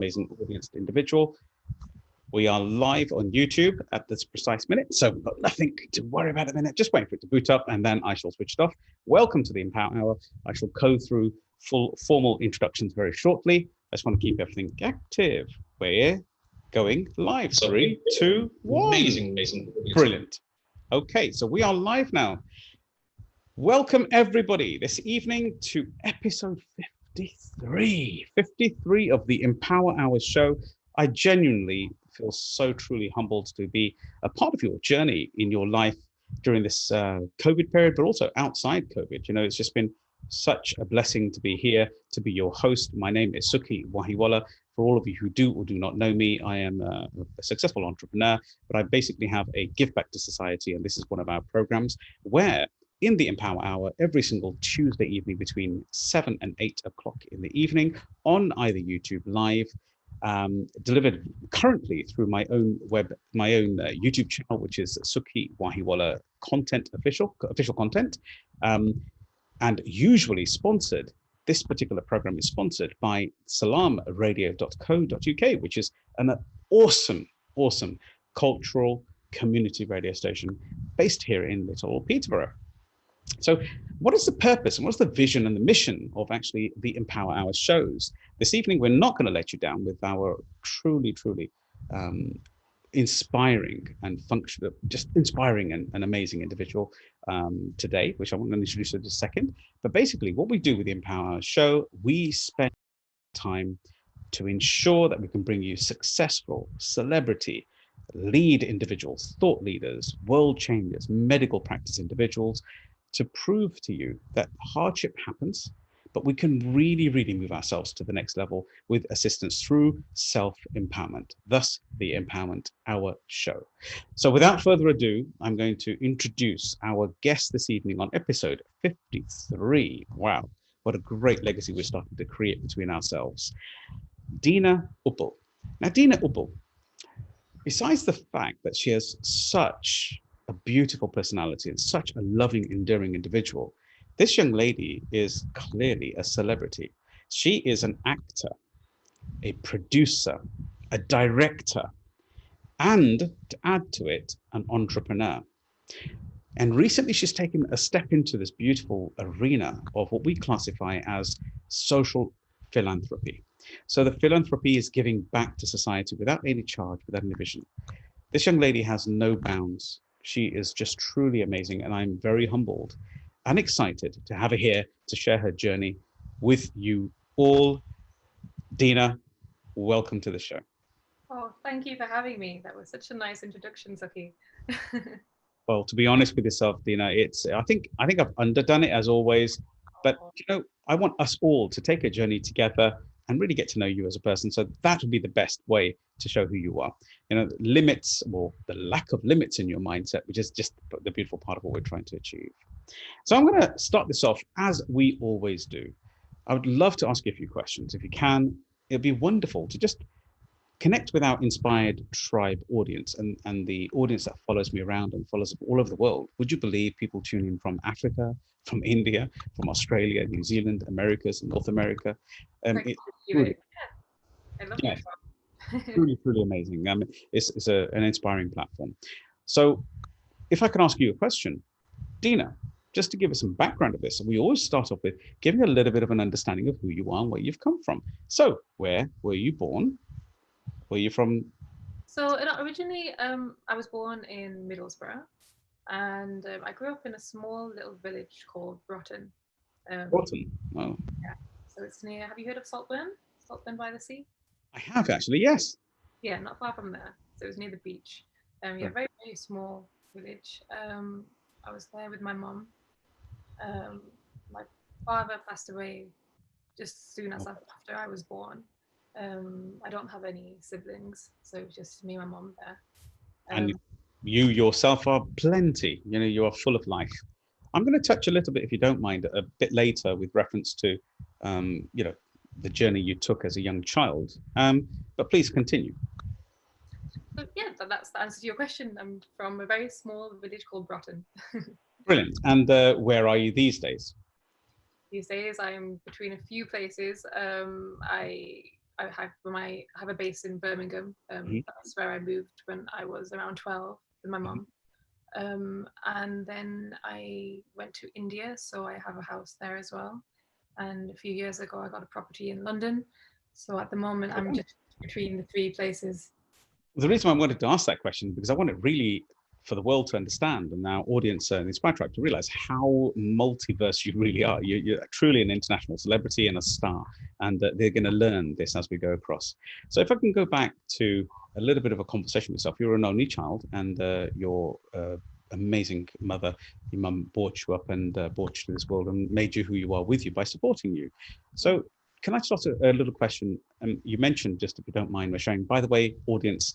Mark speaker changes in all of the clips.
Speaker 1: amazing audience individual. We are live on YouTube at this precise minute, so we've got nothing to worry about at the minute. Just waiting for it to boot up, and then I shall switch it off. Welcome to the Empower Hour. I shall go through full formal introductions very shortly. I just want to keep everything active. We're going live. 3, 2, 1.
Speaker 2: Amazing.
Speaker 1: Brilliant. Okay, so we are live now. Welcome everybody this evening to episode 53 of the Empower Hours show. I genuinely feel so truly humbled to be a part of your journey in your life during this COVID period, but also outside COVID. You know, it's just been such a blessing to be here, to be your host. My name is Sukhi Wahiwala. For all of you who do or do not know me, I am a successful entrepreneur, but I basically have a give back to society. And this is one of our programs where in the Empower Hour, every single Tuesday evening between 7 and 8 o'clock in the evening on either YouTube Live, delivered currently through my own YouTube channel, which is Sukhi Wahiwala Content official content, and usually sponsored. This particular program is sponsored by salamradio.co.uk, which is an awesome cultural community radio station based here in Little Peterborough. So what is the purpose and what's the vision and the mission of actually the Empower Hour shows? This evening, we're not going to let you down with our truly inspiring and inspiring and amazing individual today, which I want to introduce in a second. But basically what we do with the Empower Hour show, we spend time to ensure that we can bring you successful celebrity, lead individuals, thought leaders, world changers, medical practice individuals, to prove to you that hardship happens, but we can really move ourselves to the next level with assistance through self-empowerment, thus the Empowerment Hour show. So without further ado, I'm going to introduce our guest this evening on episode 53. Wow, what a great legacy we're starting to create between ourselves. Deana Uppal. Now, Deana Uppal, besides the fact that she has such a beautiful personality and such a loving, endearing individual, this young lady is clearly a celebrity. She is an actor, a producer, a director, and to add to it, an entrepreneur. And recently she's taken a step into this beautiful arena of what we classify as social philanthropy. So the philanthropy is giving back to society without any charge, without any vision. This young lady has no bounds. She is just truly amazing, and I'm very humbled and excited to have her here to share her journey with you all. Deana, welcome to the show.
Speaker 3: Oh, thank you for having me. That was such a nice introduction, Sukhi.
Speaker 1: Well, to be honest with yourself, Deana, I think I've underdone it as always, but you know, I want us all to take a journey together and really get to know you as a person. So that would be the best way to show who you are. You know, limits, or the lack of limits in your mindset, which is just the beautiful part of what we're trying to achieve. So I'm going to start this off as we always do. I would love to ask you a few questions. If you can, it'd be wonderful to just connect with our inspired tribe audience and the audience that follows me around and follows all over the world. Would you believe people tune in from Africa, from India, from Australia, New Zealand, Americas, North America? It's truly,
Speaker 3: I love
Speaker 1: yeah,
Speaker 3: that.
Speaker 1: truly amazing. It's an inspiring platform. So if I can ask you a question, Deana, just to give us some background of this, we always start off with giving a little bit of an understanding of who you are and where you've come from. So where were you born? Where are you from?
Speaker 3: So originally, I was born in Middlesbrough, and I grew up in a small little village called Broughton.
Speaker 1: Broughton. Oh,
Speaker 3: Yeah. So it's near. Have you heard of Saltburn? Saltburn by the sea?
Speaker 1: I have actually. Yes.
Speaker 3: Yeah, not far from there. So it was near the beach. Yeah, very small village. I was there with my mum. My father passed away just soon as after I was born. I don't have any siblings, so it was just me and my mum there.
Speaker 1: And you yourself are plenty. You know, you are full of life. I'm going to touch a little bit, if you don't mind, a bit later with reference to, you know, the journey you took as a young child. But please continue.
Speaker 3: So yeah, that's the answer to your question. I'm from a very small village called Broughton.
Speaker 1: Brilliant. And where are you these days?
Speaker 3: These days, I am between a few places. I I have a base in Birmingham.
Speaker 1: Mhm.
Speaker 3: That's where I moved when I was around 12 with my
Speaker 1: Mhm.
Speaker 3: mum. And then I went to India, so I have a house there as well. And a few years ago, I got a property in London. So at the moment, I'm just between the three places.
Speaker 1: The reason why I wanted to ask that question, because I want it really for the world to understand and our audience and Inspire Tribe to realize how multiverse you really are. You're truly an international celebrity and a star, and they're going to learn this as we go across. So if I can go back to a little bit of a conversation with yourself, you're an only child, and your amazing mother, your mum brought you up and brought you to this world and made you who you are with you by supporting you. So can I just ask a little question? You mentioned, just if you don't mind, we're showing, by the way, audience,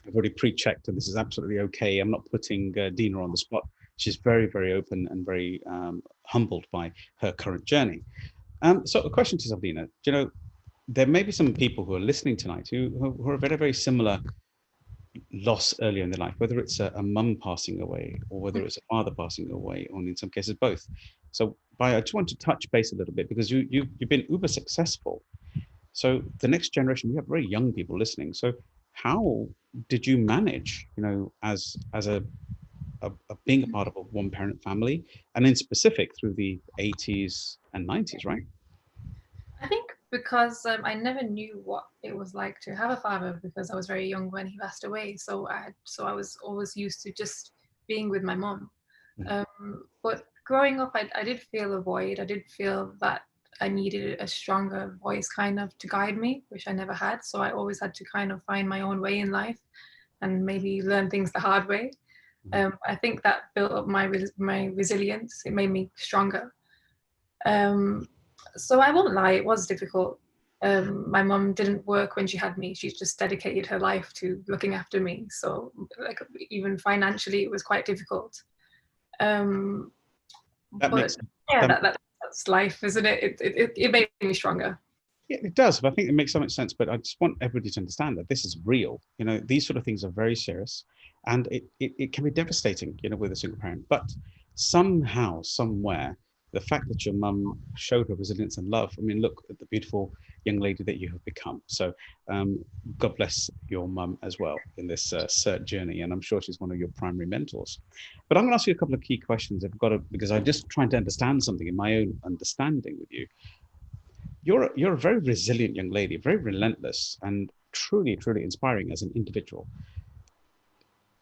Speaker 1: I've already pre-checked and this is absolutely okay. I'm not putting Deana on the spot. She's very, very open and very humbled by her current journey. So a question to yourself, Deana, you know, there may be some people who are listening tonight who are very, very similar loss earlier in their life, whether it's a mum passing away or whether it's a father passing away, or in some cases both. So, I just want to touch base a little bit because you've been uber successful. So the next generation, we have very young people listening. So how did you manage, you know, as a being a part of a one parent family, and in specific through the 80s and 90s, right?
Speaker 3: I think because I never knew what it was like to have a father because I was very young when he passed away. So I was always used to just being with my mom.
Speaker 1: Mhm.
Speaker 3: But growing up, I did feel a void. I did feel that I needed a stronger voice kind of to guide me, which I never had. So I always had to kind of find my own way in life and maybe learn things the hard way.
Speaker 1: Mhm.
Speaker 3: I think that built up my resilience. It made me stronger. Um, so I won't lie, it was difficult. My mum didn't work when she had me. She just dedicated her life to looking after me. So like even financially, it was quite difficult. Um,
Speaker 1: That
Speaker 3: but
Speaker 1: makes
Speaker 3: yeah,
Speaker 1: that,
Speaker 3: that's life, isn't it? It made me stronger.
Speaker 1: yeah, it does. But I think it makes so much sense. But I just want everybody to understand that this is real. You know, these sort of things are very serious, and it can be devastating, you know, with a single parent. But somehow, somewhere, the fact that your mum showed her resilience and love. I mean, look at the beautiful young lady that you have become. So, God bless your mum as well in this cert journey, and I'm sure she's one of your primary mentors. But I'm going to ask you a couple of key questions. I've got to, because I'm just trying to understand something in my own understanding with you. You're a very resilient young lady, very relentless, and truly, truly inspiring as an individual.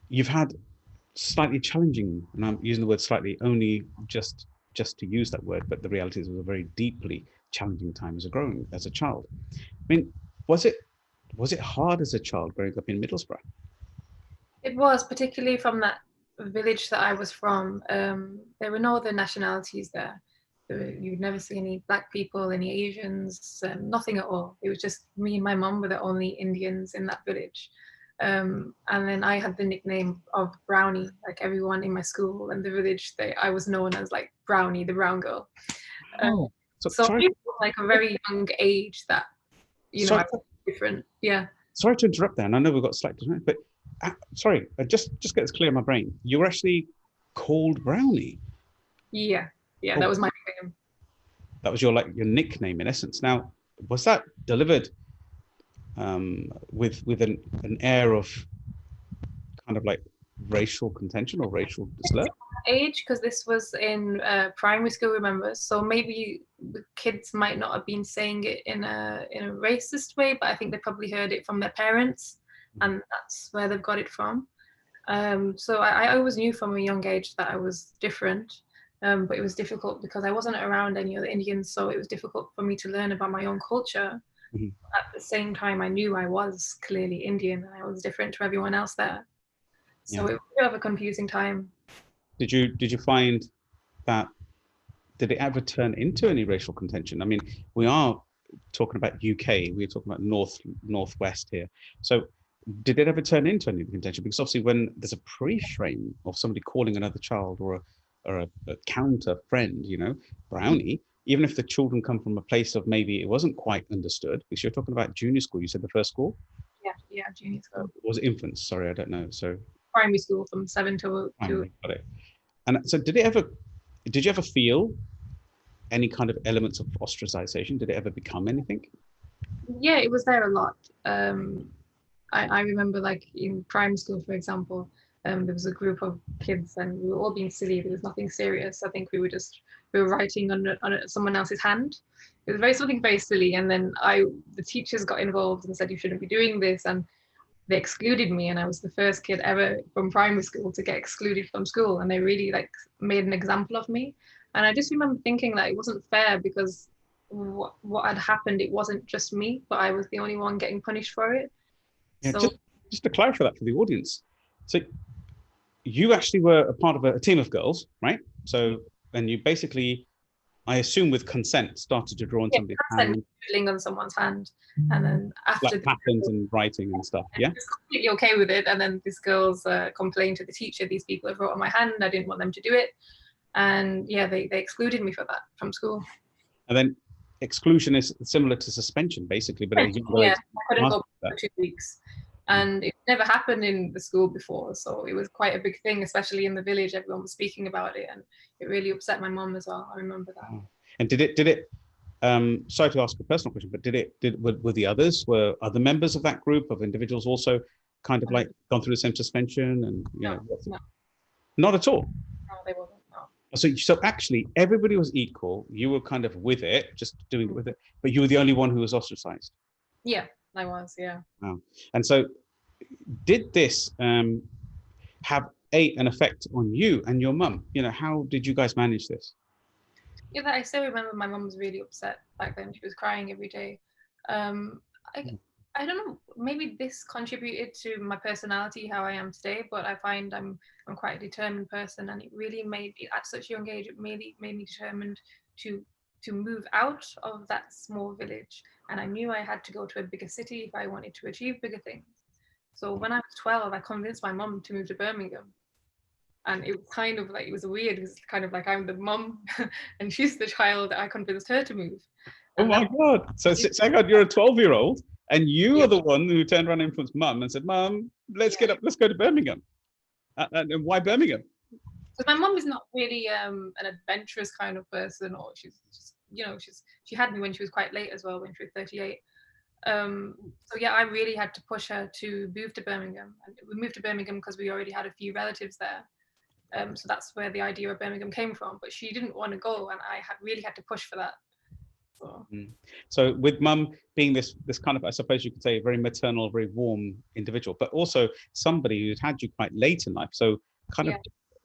Speaker 1: You've had slightly challenging, and I'm using the word slightly only just to use that word, but the reality is it was a very deeply challenging time as a child. I mean, was it was it hard as a child growing up in Middlesbrough?
Speaker 3: It was particularly from that village that I was from. There were no other nationalities there. You'd never see any black people, any Asians, nothing at all. It was just me and my mum were the only Indians in that village. And then I had the nickname of Brownie, like everyone in my school and the village. I was known as like Brownie, the brown girl. Um,
Speaker 1: Oh, so
Speaker 3: so
Speaker 1: sorry,
Speaker 3: it was like a very young age that I
Speaker 1: sorry,
Speaker 3: was different. Yeah,
Speaker 1: sorry to interrupt there, and I know we've got slightly different, but sorry, just get this clear in my brain. You were actually called Brownie.
Speaker 3: yeah, yeah. That
Speaker 1: Oh,
Speaker 3: was my nickname.
Speaker 1: that was your nickname in essence. Now, was that delivered with an air of kind of like racial contention or racial slur?
Speaker 3: Age because this was in primary school, remember, so maybe the kids might not have been saying it in a racist way, but I think they probably heard it from their parents, and that's where they've got it from. So I always knew from a young age that I was different, but it was difficult because I wasn't around any other Indians, so it was difficult for me to learn about my own culture.
Speaker 1: Mhm.
Speaker 3: At the same time, I knew I was clearly Indian and I was different to everyone else there,
Speaker 1: Yeah.
Speaker 3: so it was a bit of a confusing time.
Speaker 1: Did you find that, did it ever turn into any racial contention? I mean, we are talking about UK, we're talking about northwest here. So did it ever turn into any contention? Because obviously when there's a pre-frame of somebody calling another child or a counter friend, you know, Brownie, even if the children come from a place of maybe it wasn't quite understood, because you're talking about junior school, you said the first school,
Speaker 3: Yeah, yeah, junior school.
Speaker 1: was it infants? Sorry, I don't know. So
Speaker 3: Primary school from 7 to
Speaker 1: primary, got it. And so did you ever feel any kind of elements of ostracization? Did it ever become anything?
Speaker 3: Yeah, it was there a lot. I remember like in primary school, for example, there was a group of kids and we were all being silly. There was nothing serious. I think we were writing on someone else's hand. It was something very silly. And then the teachers got involved and said you shouldn't be doing this, and they excluded me. And I was the first kid ever from primary school to get excluded from school. And they really like made an example of me. And I just remember thinking that it wasn't fair because what had happened, it wasn't just me, but I was the only one getting punished for it.
Speaker 1: Yeah,
Speaker 3: So
Speaker 1: just to clarify that for the audience. So you actually were a part of a team of girls, right? So, and you basically, I assume with consent, started to draw on
Speaker 3: yeah,
Speaker 1: somebody's
Speaker 3: consent,
Speaker 1: hand,
Speaker 3: doodling on someone's hand, and then
Speaker 1: like
Speaker 3: after
Speaker 1: patterns and writing and stuff.
Speaker 3: I
Speaker 1: Yeah.
Speaker 3: was completely okay with it. And then these girls complained to the teacher, these people have wrote on my hand, I didn't want them to do it. And yeah, they excluded me for that from school.
Speaker 1: And then exclusion is similar to suspension, basically, but at a younger
Speaker 3: Yeah,
Speaker 1: age.
Speaker 3: I couldn't go for 2 weeks. And it never happened in the school before. So it was quite a big thing, especially in the village. Everyone was speaking about it. And it really upset my mom as well. I remember that.
Speaker 1: Wow. And sorry to ask a personal question, but were the others, were other members of that group of individuals also kind of like gone through the same suspension and, you know,
Speaker 3: No,
Speaker 1: not at all?
Speaker 3: no, they wasn't. No.
Speaker 1: So actually everybody was equal. You were kind of with it, just doing it with it, but you were the only one who was ostracized.
Speaker 3: Yeah, I was. Yeah.
Speaker 1: Wow. And so did this have an effect on you and your mum? You know, how did you guys manage this?
Speaker 3: Yeah, I still remember my mum was really upset back then. She was crying every day. Um, I, I don't know. Maybe this contributed to my personality, how I am today. But I find I'm quite a determined person, and it really made it at such a young age. It really made me determined to to move out of that small village. And I knew I had to go to a bigger city if I wanted to achieve bigger things. So when I was 12, I convinced my mum to move to Birmingham, and it was kind of like it was weird because it's kind of like I'm the mum and she's the child. I convinced her to move.
Speaker 1: Oh
Speaker 3: And that,
Speaker 1: my God. So hang on, you're a 12-year-old and you
Speaker 3: yeah,
Speaker 1: are the one who turned around and influenced mum and said, Mum, let's get up, let's go to Birmingham. And why Birmingham?
Speaker 3: because my mum is not really an adventurous kind of person, or she's just, she had me when she was quite late as well, when she was 38. So yeah, I really had to push her to move to Birmingham, and we moved to Birmingham because we already had a few relatives there. So that's where the idea of Birmingham came from. But she didn't want to go, and really had to push for that. So.
Speaker 1: So with mum being this kind of, I suppose you could say, very maternal, very warm individual, but also somebody who'd had you quite late in life. So kind of,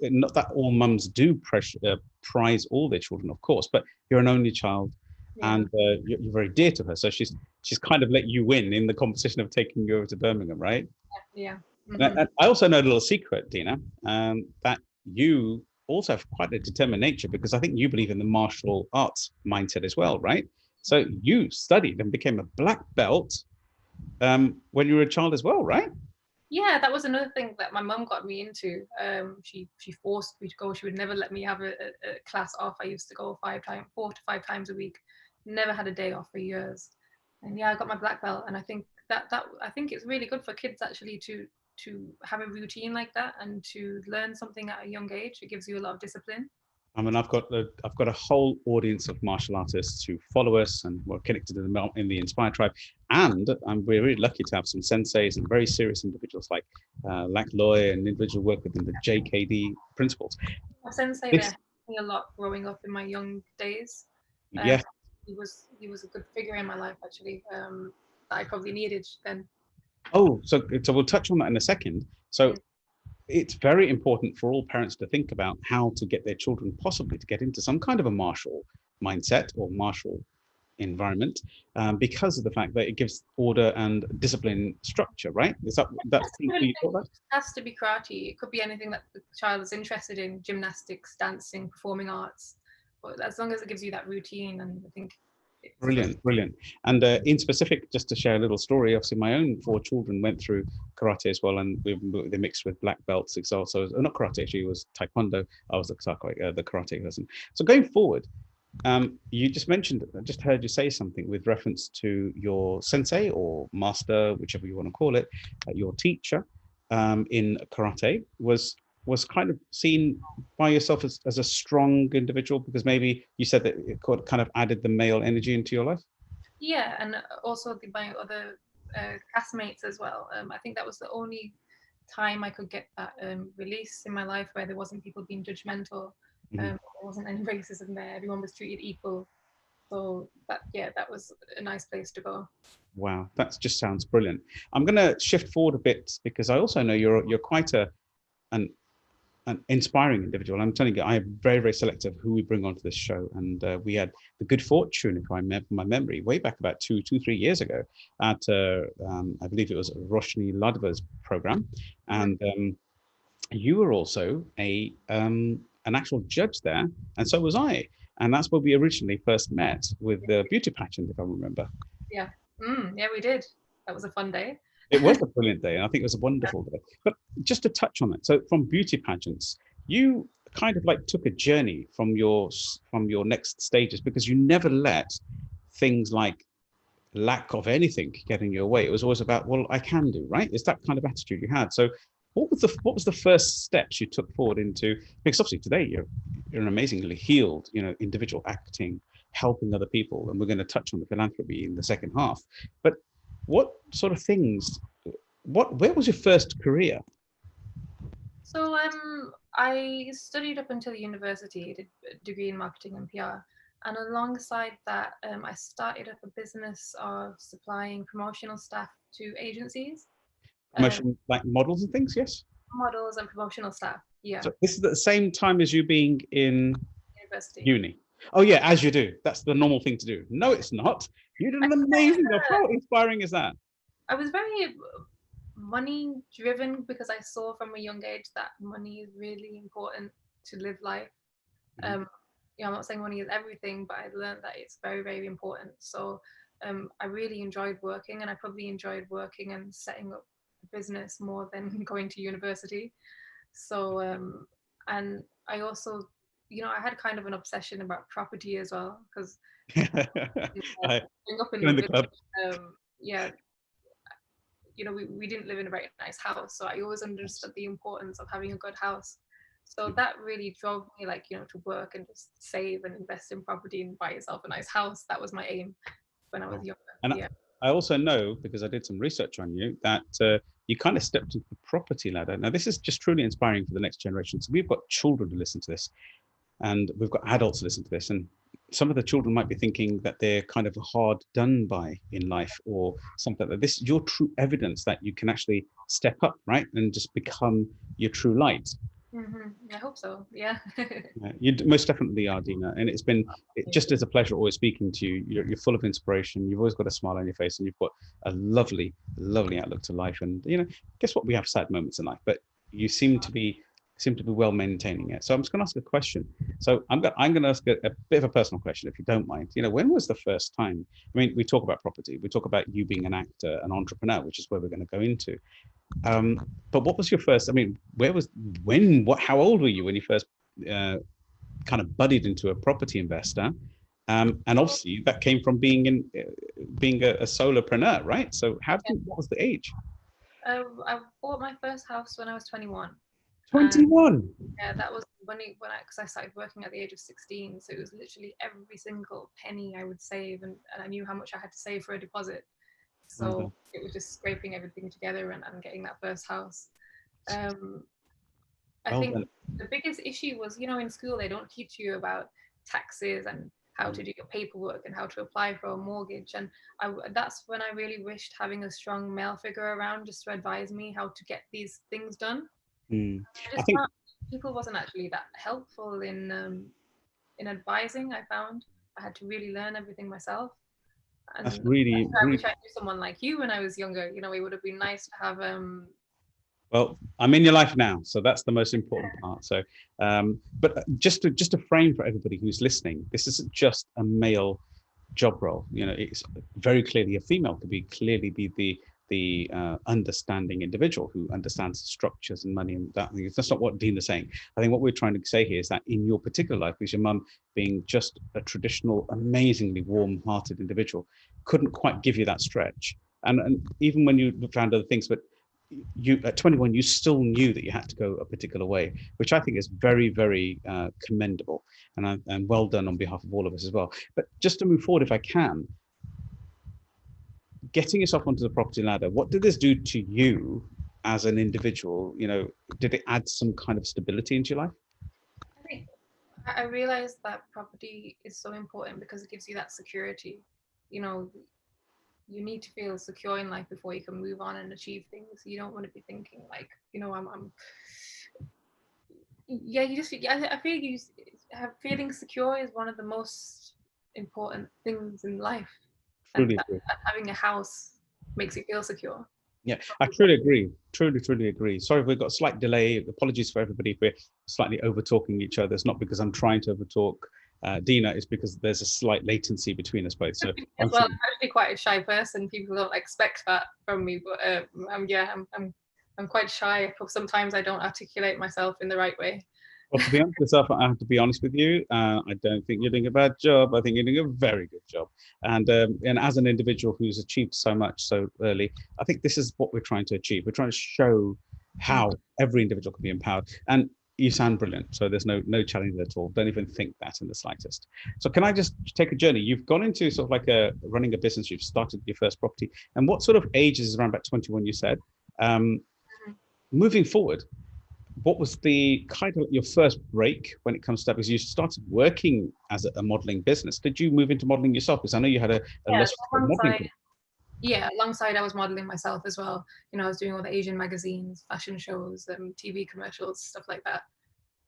Speaker 1: not that all mums do prize all their children, of course, but you're an only child, and you're very dear to her. So she's kind of let you win in the competition of taking you over to Birmingham, right?
Speaker 3: Yeah.
Speaker 1: And I also know a little secret, Deana, that you also have quite a determined nature, because I think you believe in the martial arts mindset as well, right? So you studied and became a black belt when you were a child as well, right?
Speaker 3: Yeah, that was another thing that my mum got me into. She forced me to go. She would never let me have a class off. I used to go 4 to 5 times a week. Never had a day off for years. And yeah, I got my black belt. And I think I think it's really good for kids actually to have a routine like that and to learn something at a young age. It gives you a lot of discipline.
Speaker 1: I mean, I've got a whole audience of martial artists who follow us, and we're connected to them in the Inspire Tribe. And we're really lucky to have some senseis and very serious individuals like Lack Loy, and individual work within the JKD principles.
Speaker 3: My sensei there helped me a lot growing up in my young days.
Speaker 1: Yeah.
Speaker 3: He was a good figure in my life actually, that I probably needed then.
Speaker 1: Oh, so we'll touch on that in a second. So it's very important for all parents to think about how to get their children possibly to get into some kind of a martial mindset or martial environment, because of the fact that it gives order and discipline structure, right? Is that's
Speaker 3: It has to be karate. It could be anything that the child is interested in: gymnastics, dancing, performing arts. But as long as it gives you that routine, and I think
Speaker 1: Brilliant. And in specific, just to share a little story, obviously my own 4 children went through karate as well, and they mixed with black belts as well. So not karate, actually, it was taekwondo. I was the karate person. So going forward, you just mentioned, I just heard you say something with reference to your sensei or master, whichever you want to call it, your teacher in karate was kind of seen by yourself as a strong individual, because maybe you said that it kind of added the male energy into your life?
Speaker 3: Yeah, and also my other castmates as well. I think that was the only time I could get that release in my life where there wasn't people being judgmental.
Speaker 1: Mhm.
Speaker 3: There wasn't any racism there. Everyone was treated equal. So that, yeah, that was a nice place to go.
Speaker 1: Wow, that just sounds brilliant. I'm going to shift forward a bit because I also know you're quite an an inspiring individual. I'm telling you, I am very, very selective who we bring onto this show. And we had the good fortune, if I remember my memory, way back about 3 years ago at, I believe it was Roshni Ladva's program.
Speaker 3: Mhm.
Speaker 1: And you were also an actual judge there, and so was I. And that's where we originally first met with the beauty pageant, if I remember.
Speaker 3: Yeah. Yeah, we did. That was a fun day.
Speaker 1: It was a brilliant day, and I think it was a wonderful day. But just to touch on it, so from beauty pageants, you kind of like took a journey from your next stages because you never let things like lack of anything get in your way. It was always about, well, I can do, right? It's that kind of attitude you had. So what was the first steps you took forward into, because obviously today you're an amazingly healed, individual acting, helping other people, and we're going to touch on the philanthropy in the second half. But what sort of things, where was your first career?
Speaker 3: So I studied up until university, did a degree in marketing and PR. And alongside that, I started up a business of supplying promotional staff to agencies, um,
Speaker 1: Promotion, like models and things, yes?
Speaker 3: models and promotional staff. Yeah,
Speaker 1: So this is at the same time as you being in
Speaker 3: university.
Speaker 1: uni. Oh yeah, as you do. That's the normal thing to do. No, it's not. You did
Speaker 3: I,
Speaker 1: an amazing job. How inspiring is that?
Speaker 3: I was very money driven because I saw from a young age that money is really important to live life.
Speaker 1: Mhm.
Speaker 3: Um, I'm not saying money is everything, but I learned that it's very, very important. So I really enjoyed working, and I probably enjoyed working and setting up a business more than going to university. So and I also, I had kind of an obsession about property as well because
Speaker 1: I
Speaker 3: growing up in the
Speaker 1: joined the
Speaker 3: village,
Speaker 1: club.
Speaker 3: yeah, we didn't live in a very nice house, so I always understood the importance of having a good house. So that really drove me, like, to work and just save and invest in property and buy yourself a nice house. That was my aim when I was
Speaker 1: Wow.
Speaker 3: younger.
Speaker 1: And
Speaker 3: Yeah.
Speaker 1: I also know, because I did some research on you, that you kind of stepped into the property ladder. Now, this is just truly inspiring for the next generation. So we've got children to listen to this, and we've got adults to listen to this. And some of the children might be thinking that they're kind of hard done by in life or something like that. This is your true evidence that you can actually step up, right? And just become your true light.
Speaker 3: I hope so. Yeah.
Speaker 1: You most definitely are, Deana, and it just is a pleasure always speaking to you. You're full of inspiration. You've always got a smile on your face, and you've got a lovely, lovely outlook to life. And guess what? We have sad moments in life, but you seem to be well maintaining it. So I'm just going to ask a question. So I'm going to ask a bit of a personal question, if you don't mind. When was the first time? I mean, we talk about property. We talk about you being an actor, an entrepreneur, which is where we're going to go into. But what was your first? I mean, how old were you when you first uh, kind of buddied into a property investor? And obviously that came from being a solopreneur, right? So what was the age?
Speaker 3: I bought my first house when I was 21. And
Speaker 1: 21.
Speaker 3: yeah, that was because I started working at the age of 16. So it was literally every single penny I would save, and I knew how much I had to save for a deposit.
Speaker 1: Well
Speaker 3: So
Speaker 1: done.
Speaker 3: it was just scraping everything together and getting that first house. Um, I
Speaker 1: Well
Speaker 3: think
Speaker 1: done.
Speaker 3: the biggest issue was, in school they don't teach you about taxes and how to do your paperwork and how to apply for a mortgage. And that's when I really wished having a strong male figure around just to advise me how to get these things done.
Speaker 1: Mm.
Speaker 3: I
Speaker 1: I
Speaker 3: just
Speaker 1: think
Speaker 3: found people wasn't actually that helpful in advising. I found I had to really learn everything myself.
Speaker 1: that's
Speaker 3: And
Speaker 1: really,
Speaker 3: I
Speaker 1: really
Speaker 3: wish I knew someone like you when I was younger. It would have been nice to have
Speaker 1: well. I'm in your life now, so that's the most important part. So, but just to frame for everybody who's listening, this isn't just a male job role. It's very clearly a female could be clearly be the understanding individual who understands structures and money and that. That's not what Dean is saying. I think what we're trying to say here is that in your particular life, because your mum being just a traditional, amazingly warm-hearted individual, couldn't quite give you that stretch. And even when you found other things, but you at 21, you still knew that you had to go a particular way, which I think is very, very commendable, and well done on behalf of all of us as well. But just to move forward, if I can, getting yourself onto the property ladder, what did this do to you as an individual? You know, did it add some kind of stability into your life?
Speaker 3: I think I realized that property is so important because it gives you that security. You know, you need to feel secure in life before you can move on and achieve things. You don't want to be thinking like, you know, I'm yeah, you just, I feel you have feeling secure is one of the most important things in life, and
Speaker 1: Truly agree.
Speaker 3: having a house makes you feel secure.
Speaker 1: Yeah, I truly agree. Truly agree. Sorry if we've got a slight delay. Apologies for everybody if we're slightly over talking each other. It's not because I'm trying to over talk Deana, it's because there's a slight latency between us both. So
Speaker 3: As well, I'm actually quite a shy person. People don't expect that from me, but I'm quite shy. Sometimes I don't articulate myself in the right way.
Speaker 1: well, to be honest with yourself, I have to be honest with you. I don't think you're doing a bad job. I think you're doing a very good job. And as an individual who's achieved so much so early, I think this is what we're trying to achieve. We're trying to show how every individual can be empowered. And you sound brilliant. So there's no challenge at all. Don't even think that in the slightest. So can I just take a journey? You've gone into sort of like running a business. You've started your first property. And what sort of age is around about 21? You said. Moving forward, what was the kind of your first break when it comes to that? Because you started working as a modeling business. Did you move into modeling yourself? Because I know you had a
Speaker 3: Yeah,
Speaker 1: list of modeling.
Speaker 3: alongside I was modeling myself as well. You know, I was doing all the Asian magazines, fashion shows, TV commercials, stuff like that.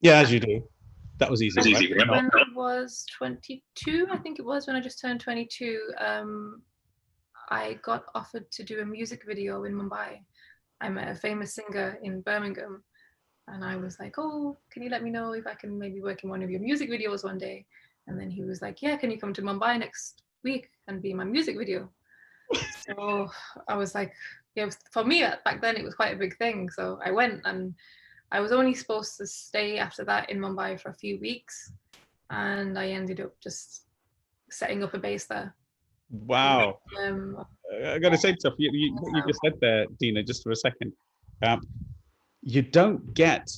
Speaker 1: Yeah, as you do. That was easy, right?
Speaker 3: When I was 22, I think it was when I just turned 22, I got offered to do a music video in Mumbai. I met a famous singer in Birmingham, and I was like, "Oh, can you let me know if I can maybe work in one of your music videos one day?" And then he was like, "Yeah, can you come to Mumbai next week and be in my music video?" So I was like, yeah, for me back then it was quite a big thing. So I went, and I was only supposed to stay after that in Mumbai for a few weeks, and I ended up just setting up a base there.
Speaker 1: Wow. I got to say stuff. What you just said there, Deana, just for a second. Um, you don't get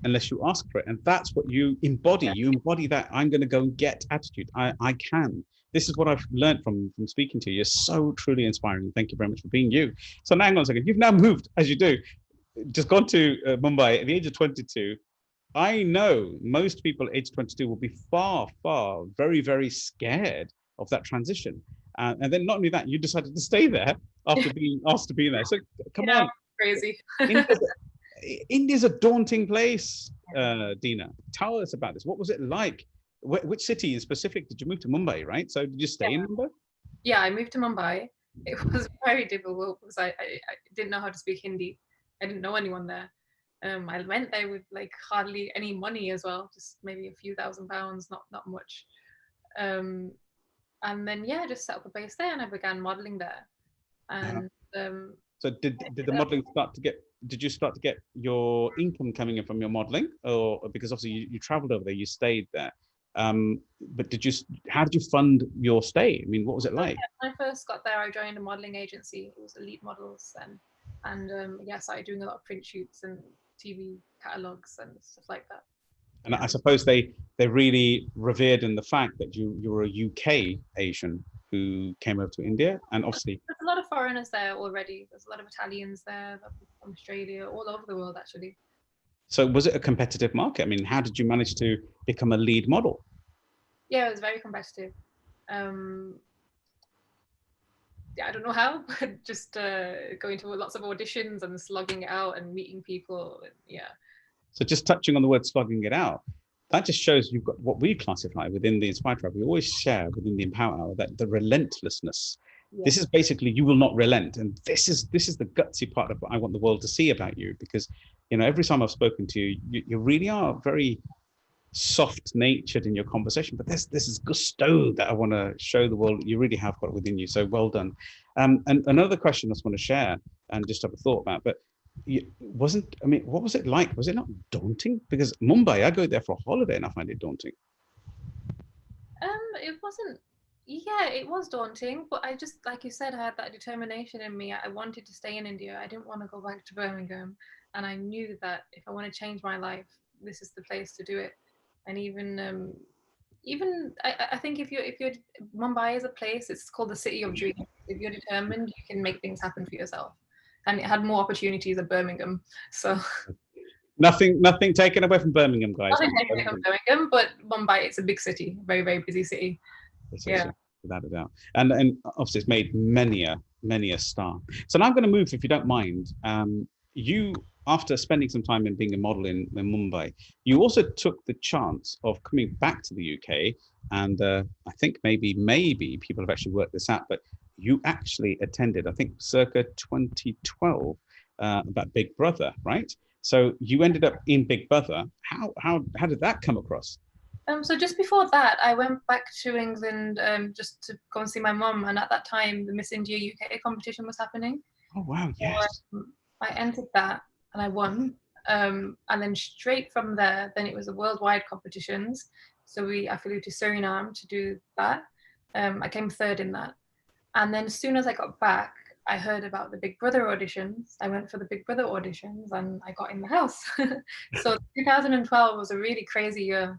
Speaker 1: unless you ask for it. And that's what you embody. You embody that I'm going to go and get attitude. I can. This is what I've learned from speaking to you. You're so truly inspiring. Thank you very much for being you. So now hang on a second. You've now moved, as you do, just gone to Mumbai at the age of 22. I know most people at age 22 will be far, very, very scared of that transition. And then not only that, you decided to stay there after being asked to be there. So come on.
Speaker 3: Crazy.
Speaker 1: India's a daunting place, Deana. Tell us about this. What was it like? Which city in specific did you move to? Mumbai, right? So did you stay in Mumbai?
Speaker 3: Yeah, I moved to Mumbai. It was very difficult because I didn't know how to speak Hindi. I didn't know anyone there. I went there with like hardly any money as well, just maybe a few £1,000s, not much. And then yeah, I just set up a base there and I began modeling there. And
Speaker 1: so did the modeling start to get? Did you start to get your income coming in from your modeling, or because obviously you traveled over there, you stayed there? But how did you fund your stay? I mean, what was it like?
Speaker 3: When I first got there, I joined a modeling agency. It was Elite Models then, and yeah, I started doing a lot of print shoots and TV catalogs and stuff like that.
Speaker 1: And I suppose they really revered in the fact that you were a UK Asian who came over to India, and obviously
Speaker 3: there's a lot of foreigners there already. There's a lot of Italians there, from Australia, all over the world actually.
Speaker 1: So was it a competitive market? I mean, how did you manage to become a lead model?
Speaker 3: Yeah, it was very competitive. Yeah, I don't know how, but just going to lots of auditions and slugging it out and meeting people. Yeah.
Speaker 1: So just touching on the word slugging it out, that just shows you've got what we classify within the Inspire Tribe. We always share within the Empower Hour that the relentlessness. Yeah. This is basically you will not relent, and this is the gutsy part of what I want the world to see about you. Because every time I've spoken to you, you really are very soft-natured in your conversation, but there's this gusto that I want to show the world you really have got within you. So well done. And another question I just want to share and just have a thought about, but what was it like? Was it not daunting? Because Mumbai, I go there for a holiday and I find it daunting.
Speaker 3: It wasn't. Yeah, it was daunting, but I just, like you said, I had that determination in me. I wanted to stay in India. I didn't want to go back to Birmingham, and I knew that if I want to change my life, this is the place to do it. And even I think if you're Mumbai is a place, it's called the city of dreams. If you're determined, you can make things happen for yourself. And it had more opportunities than Birmingham. So
Speaker 1: Nothing taken away from Birmingham, guys.
Speaker 3: nothing taken away from Birmingham, but Mumbai, it's a big city, very, very busy city. Yeah.
Speaker 1: Without a doubt. And obviously it's made many a star. So now I'm going to move, if you don't mind. You, after spending some time in being a model in Mumbai, you also took the chance of coming back to the UK. And I think maybe people have actually worked this out, but you actually attended, I think, circa 2012, about Big Brother, right? So you ended up in Big Brother. How did that come across?
Speaker 3: So just before that, I went back to England just to go and see my mum. And at that time, the Miss India UK competition was happening.
Speaker 1: Oh, wow, yes.
Speaker 3: So, I entered that and I won. And then straight from there, then it was the worldwide competitions. So I flew to Suriname to do that. I came third in that. And then as soon as I got back, I heard about the Big Brother auditions. I went for the Big Brother auditions and I got in the house. So 2012 was a really crazy year.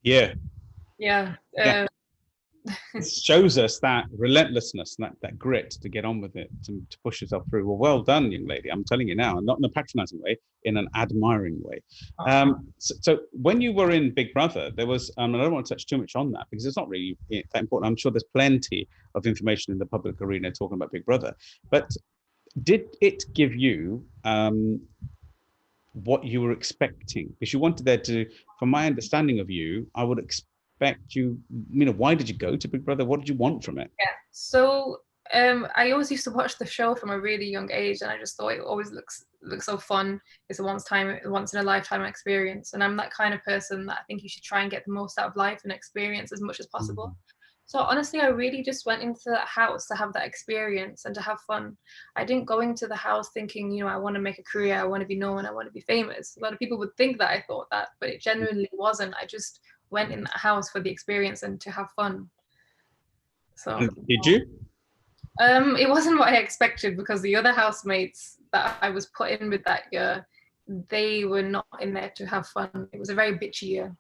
Speaker 1: Yeah.
Speaker 3: Yeah.
Speaker 1: It shows us that relentlessness, that grit to get on with it, to push yourself through. Well, well done, young lady. I'm telling you now, not in a patronizing way, in an admiring way. So when you were in Big Brother, there was, I don't want to touch too much on that because it's not really that important. I'm sure there's plenty of information in the public arena talking about Big Brother. But did it give you what you were expecting? Because you wanted there to, from my understanding of you, I would expect why did you go to Big Brother? What did you want from it?
Speaker 3: Yeah. So I always used to watch the show from a really young age, and I just thought it always looks so fun. It's a once in a lifetime experience, and I'm that kind of person that I think you should try and get the most out of life and experience as much as possible. Mm-hmm. So honestly, I really just went into that house to have that experience and to have fun. I didn't go into the house thinking, I want to make a career, I want to be known, I want to be famous. A lot of people would think that I thought that, but it genuinely wasn't. I just went in that house for the experience and to have fun. So
Speaker 1: did you?
Speaker 3: It wasn't what I expected because the other housemates that I was put in with that year, they were not in there to have fun. It was a very bitchy year.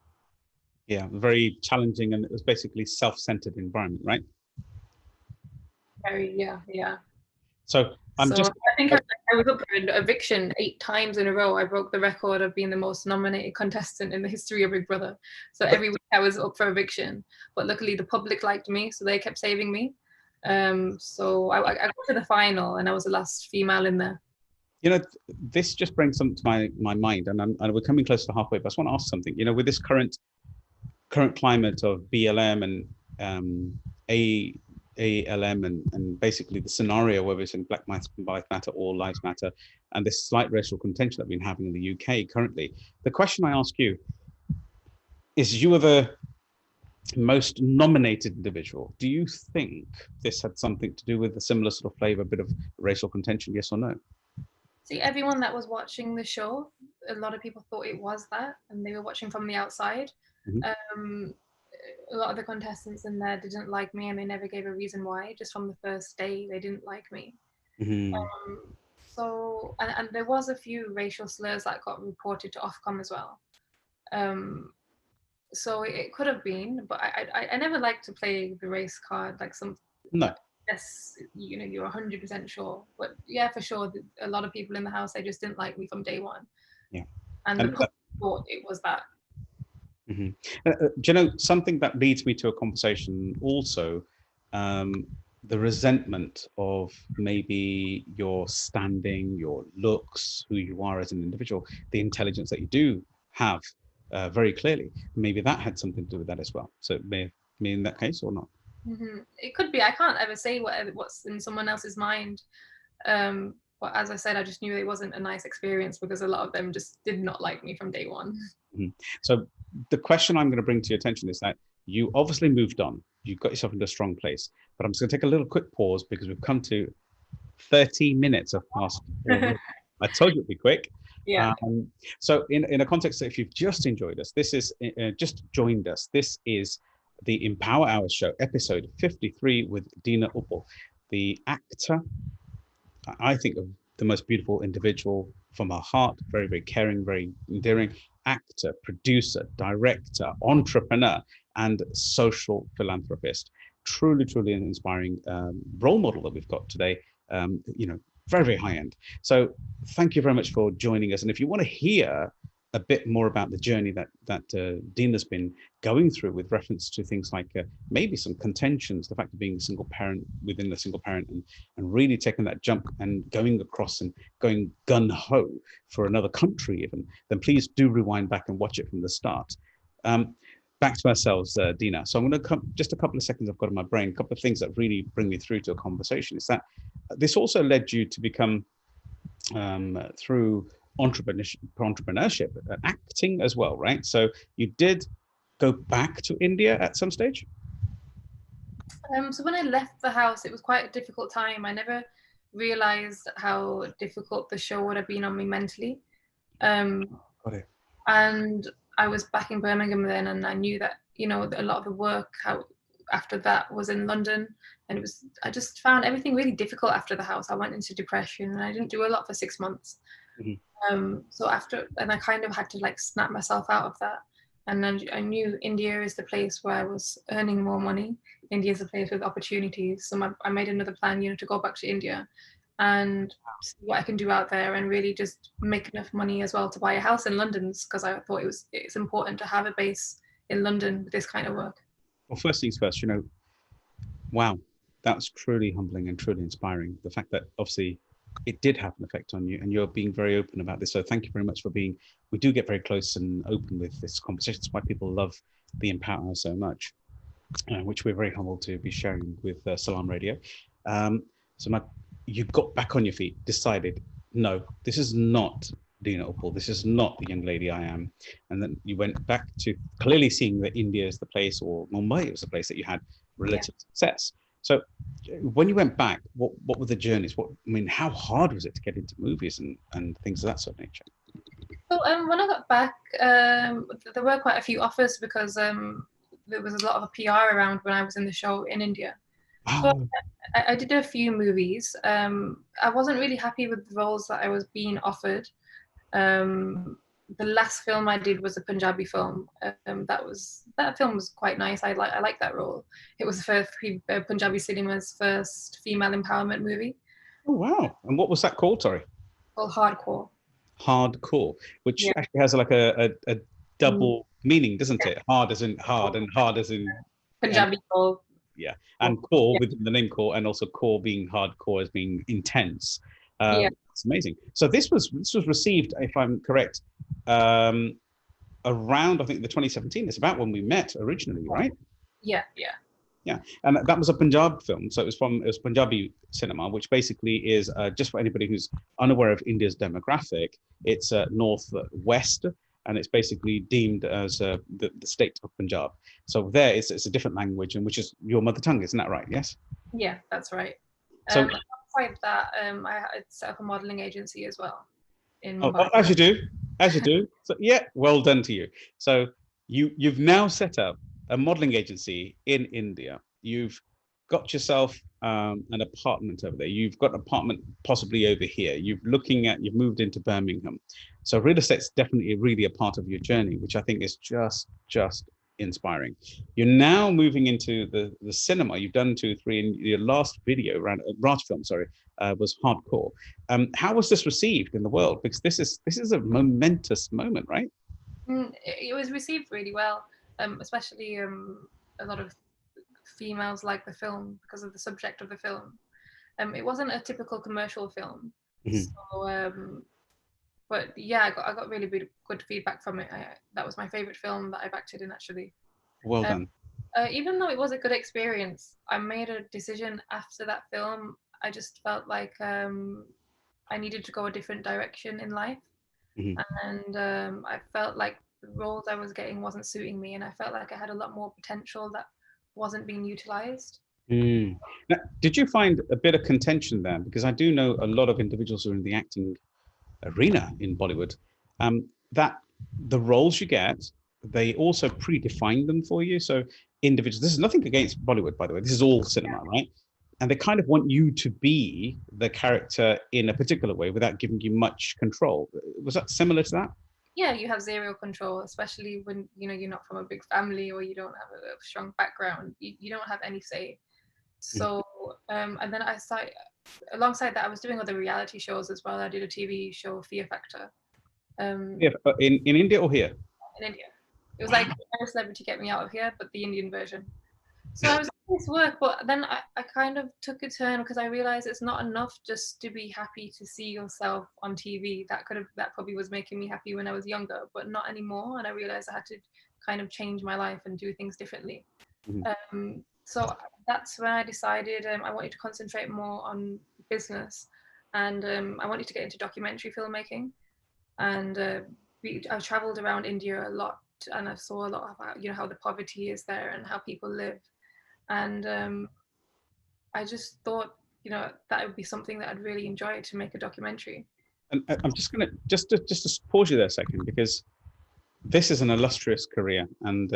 Speaker 1: Yeah, very challenging, and it was basically self-centered environment, right?
Speaker 3: Very, yeah.
Speaker 1: So I
Speaker 3: think I was up for an eviction 8 times in a row. I broke the record of being the most nominated contestant in the history of Big Brother. So every week I was up for eviction, but luckily the public liked me, so they kept saving me. So I got to the final, and I was the last female in there.
Speaker 1: This just brings something to my mind, and we're coming close to halfway. But I just want to ask something. With this current climate of BLM and ALM and basically the scenario where we're saying Black Lives Matter, All Lives Matter, and this slight racial contention that we've been having in the UK currently. The question I ask you is, you are the most nominated individual. Do you think this had something to do with a similar sort of flavor, a bit of racial contention, yes or no?
Speaker 3: See, everyone that was watching the show, a lot of people thought it was that, and they were watching from the outside. Mm-hmm. A lot of the contestants in there didn't like me, and they never gave a reason why. Just from the first day, they didn't like me. Mm-hmm. So there was a few racial slurs that got reported to Ofcom as well. So it could have been, but I never like to play the race card like some.
Speaker 1: No.
Speaker 3: Yes, you're 100% sure, but yeah, for sure, a lot of people in the house, they just didn't like me from day one.
Speaker 1: Yeah,
Speaker 3: and the public thought it was that.
Speaker 1: Mm-hmm. Do you know something that leads me to a conversation also? The resentment of maybe your standing, your looks, who you are as an individual, the intelligence that you do have very clearly. Maybe that had something to do with that as well. So it may be in that case or not.
Speaker 3: Mm-hmm. It could be. I can't ever say what's in someone else's mind. But as I said, I just knew it wasn't a nice experience because a lot of them just did not like me from day one.
Speaker 1: Mm-hmm. So the question I'm going to bring to your attention is that you obviously moved on. You got yourself into a strong place. But I'm just going to take a little quick pause because we've come to 30 minutes of past. I told you it'd be quick.
Speaker 3: Yeah.
Speaker 1: So in a context, if you've just enjoyed us, this is just joined us. This is the Empower Hours Show, episode 53 with Deana Uppal, the actor, I think a the most beautiful individual from her heart, very, very caring, very endearing, actor, producer, director, entrepreneur, and social philanthropist. Truly, truly an inspiring role model that we've got today. Very, very high end. So thank you very much for joining us. And if you want to hear a bit more about the journey that Deana's been going through with reference to things like maybe some contentions, the fact of being a single parent within the single parent, and really taking that jump and going across and going gun-ho for another country even, then please do rewind back and watch it from the start. Back to ourselves, Deana. So I'm going to come, just a couple of seconds I've got in my brain, a couple of things that really bring me through to a conversation is that this also led you to become, through entrepreneurship, acting as well, right? So you did go back to India at some stage?
Speaker 3: So when I left the house, it was quite a difficult time. I never realized how difficult the show would have been on me mentally.
Speaker 1: Got it.
Speaker 3: And I was back in Birmingham then, and I knew that, a lot of the work after that was in London, and I just found everything really difficult after the house. I went into depression, and I didn't do a lot for 6 months. So I kind of had to like snap myself out of that. And then I knew India is the place where I was earning more money. India is the place with opportunities. So I made another plan, to go back to India and see what I can do out there, and really just make enough money as well to buy a house in London, because I thought it's important to have a base in London with this kind of work.
Speaker 1: Well, first things first, wow, that's truly humbling and truly inspiring. The fact that obviously it did have an effect on you, and you're being very open about this. So thank you very much for being, we do get very close and open with this conversation. That's why people love the Empower so much, which we're very humbled to be sharing with Salam Radio. You got back on your feet, decided, no, this is not Deana Uppal, this is not the young lady I am. And then you went back to clearly seeing that India is the place, or Mumbai was the place that you had relative success. So when you went back, what were the journeys? How hard was it to get into movies and things of that sort of nature?
Speaker 3: So when I got back, there were quite a few offers, because there was a lot of PR around when I was in the show in India.
Speaker 1: Wow.
Speaker 3: So I did a few movies. I wasn't really happy with the roles that I was being offered. The last film I did was a Punjabi film. That film was quite nice. I like that role. It was for Punjabi cinema's first female empowerment movie.
Speaker 1: Oh wow! And what was that called? Sorry.
Speaker 3: Called Hard Kaur.
Speaker 1: Hard Kaur, which actually has like a double meaning, doesn't it? Hard as in hard, and hard as in
Speaker 3: Punjabi Kaur.
Speaker 1: Yeah, and core within the name core, and also core being hardcore as being intense. It's amazing. So this was received, if I'm correct, around I think the 2017. It's about when we met originally, right?
Speaker 3: Yeah.
Speaker 1: And that was a Punjab film. So it was Punjabi cinema, which basically is just for anybody who's unaware of India's demographic. It's northwest. And it's basically deemed as the state of Punjab. So there, it's a different language, and which is your mother tongue, isn't that right? Yes.
Speaker 3: Yeah, that's right.
Speaker 1: So
Speaker 3: outside that, I set up a modelling agency as well.
Speaker 1: As you do. So yeah, well done to you. So you've now set up a modelling agency in India. You've got yourself an apartment over there. You've got an apartment possibly over here. You've moved into Birmingham. So real estate's definitely really a part of your journey, which I think is just inspiring. You're now moving into the cinema. You've done 2, 3, and your last video, Raj film, was Hard Kaur. How was this received in the world? Because this is a momentous moment, right?
Speaker 3: It was received really well, especially a lot of females like the film because of the subject of the film. It wasn't a typical commercial film, so but yeah, I got really good feedback from it. That was my favorite film that I've acted in, actually.
Speaker 1: Well done.
Speaker 3: Even though it was a good experience, I made a decision after that film. I just felt like I needed to go a different direction in life, and I felt like the roles I was getting wasn't suiting me, and I felt like I had a lot more potential that wasn't being utilized.
Speaker 1: Now, did you find a bit of contention there? Because I do know a lot of individuals who are in the acting arena in Bollywood, that the roles you get, they also predefine them for you. So individuals, this is nothing against Bollywood, by the way, this is all cinema, right? and they kind of want you to be the character in a particular way without giving you much control. Was that similar to that?
Speaker 3: Yeah, you have zero control, especially when you're not from a big family or you don't have a strong background. You don't have any say. So and then I started, alongside that I was doing other reality shows as well. I did a TV show, Fear Factor,
Speaker 1: Yeah, in India or here?
Speaker 3: in India. It was like a Celebrity Get Me Out of Here, but the Indian version. So I was doing this work, but then I kind of took a turn because I realized it's not enough just to be happy to see yourself on TV. That probably was making me happy when I was younger, but not anymore. And I realized I had to kind of change my life and do things differently. So that's when I decided I wanted to concentrate more on business, and I wanted to get into documentary filmmaking. And I traveled around India a lot, and I saw a lot about how the poverty is there and how people live. And I just thought that would be something that I'd really enjoy, to make a documentary.
Speaker 1: And I'm just gonna just to pause you there a second, because this is an illustrious career, and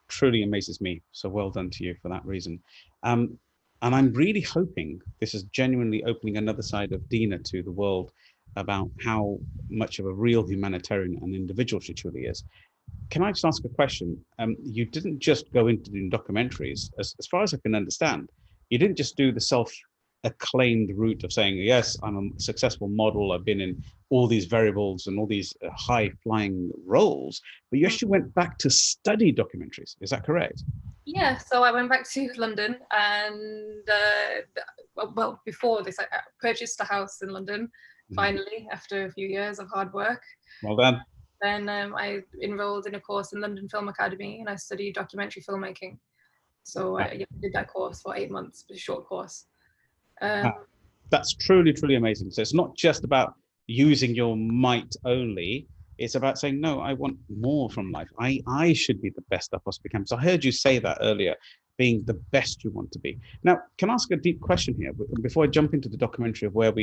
Speaker 1: truly amazes me. So well done to you for that reason. And I'm really hoping this is genuinely opening another side of Deana to the world about how much of a real humanitarian and individual she truly is. Can I just ask a question? You didn't just go into doing documentaries, as far as I can understand. You didn't just do the self-acclaimed route of saying, yes, I'm a successful model, I've been in all these variables and all these high-flying roles, but you actually went back to study documentaries. Is that correct?
Speaker 3: Yeah, so I went back to London, and well, before this, I purchased a house in London, finally, after a few years of hard work.
Speaker 1: Well done.
Speaker 3: Then I enrolled in a course in London Film Academy, and I studied documentary filmmaking. So I did that course for 8 months, a short course.
Speaker 1: That's truly, truly amazing. So it's not just about using your might only. It's about saying, no, I want more from life. I should be the best I possibly can. So I heard you say that earlier, being the best you want to be. Now, can I ask a deep question here before I jump into the documentary of where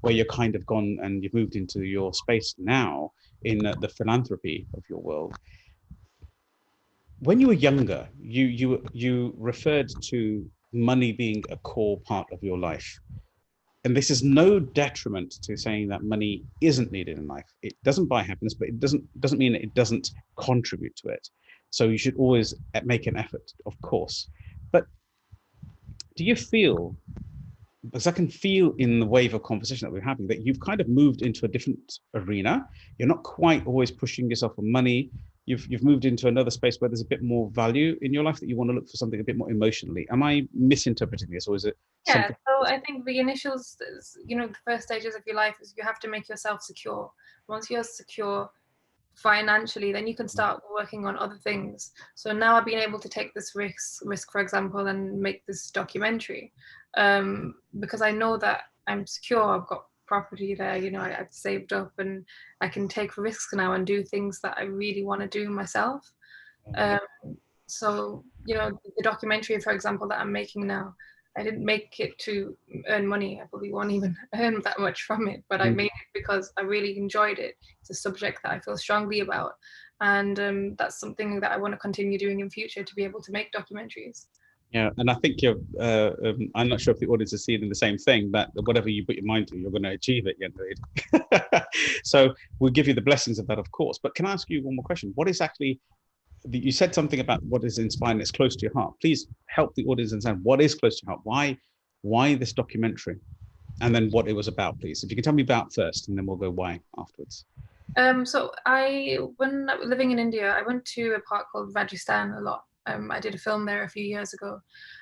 Speaker 1: you're kind of gone and you've moved into your space now in the philanthropy of your world. When you were younger, you referred to money being a core part of your life. And this is no detriment to saying that money isn't needed in life. It doesn't buy happiness, but it doesn't mean that it doesn't contribute to it. So you should always make an effort, of course. But do you feel, because I can feel in the wave of conversation that we're having, that you've kind of moved into a different arena? You're not quite always pushing yourself for money. You've moved into another space where there's a bit more value in your life, that you want to look for something a bit more emotionally. Am I misinterpreting this, or is it something?
Speaker 3: Yeah, so I think the initials, the first stages of your life is you have to make yourself secure. Once you're secure financially, then you can start working on other things. So now I've been able to take this risk, for example, and make this documentary, because I know that I'm secure. I've got property there, I've saved up, and I can take risks now and do things that I really want to do myself. So the documentary, for example, that I'm making now, I didn't make it to earn money. I probably won't even earn that much from it, but I made it because I really enjoyed it. It's a subject that I feel strongly about, and that's something that I want to continue doing in future, to be able to make documentaries.
Speaker 1: Yeah, and I think I'm not sure if the audience is seeing the same thing, that whatever you put your mind to, you're going to achieve it. So we'll give you the blessings of that, of course. But can I ask you one more question? What is actually, you said something about what is inspiring, it's close to your heart. Please help the audience understand what is close to your heart. Why this documentary? And then what it was about, please. If you can tell me about first, and then we'll go why afterwards.
Speaker 3: So when living in India, I went to a park called Rajasthan a lot. I did a film there a few years ago,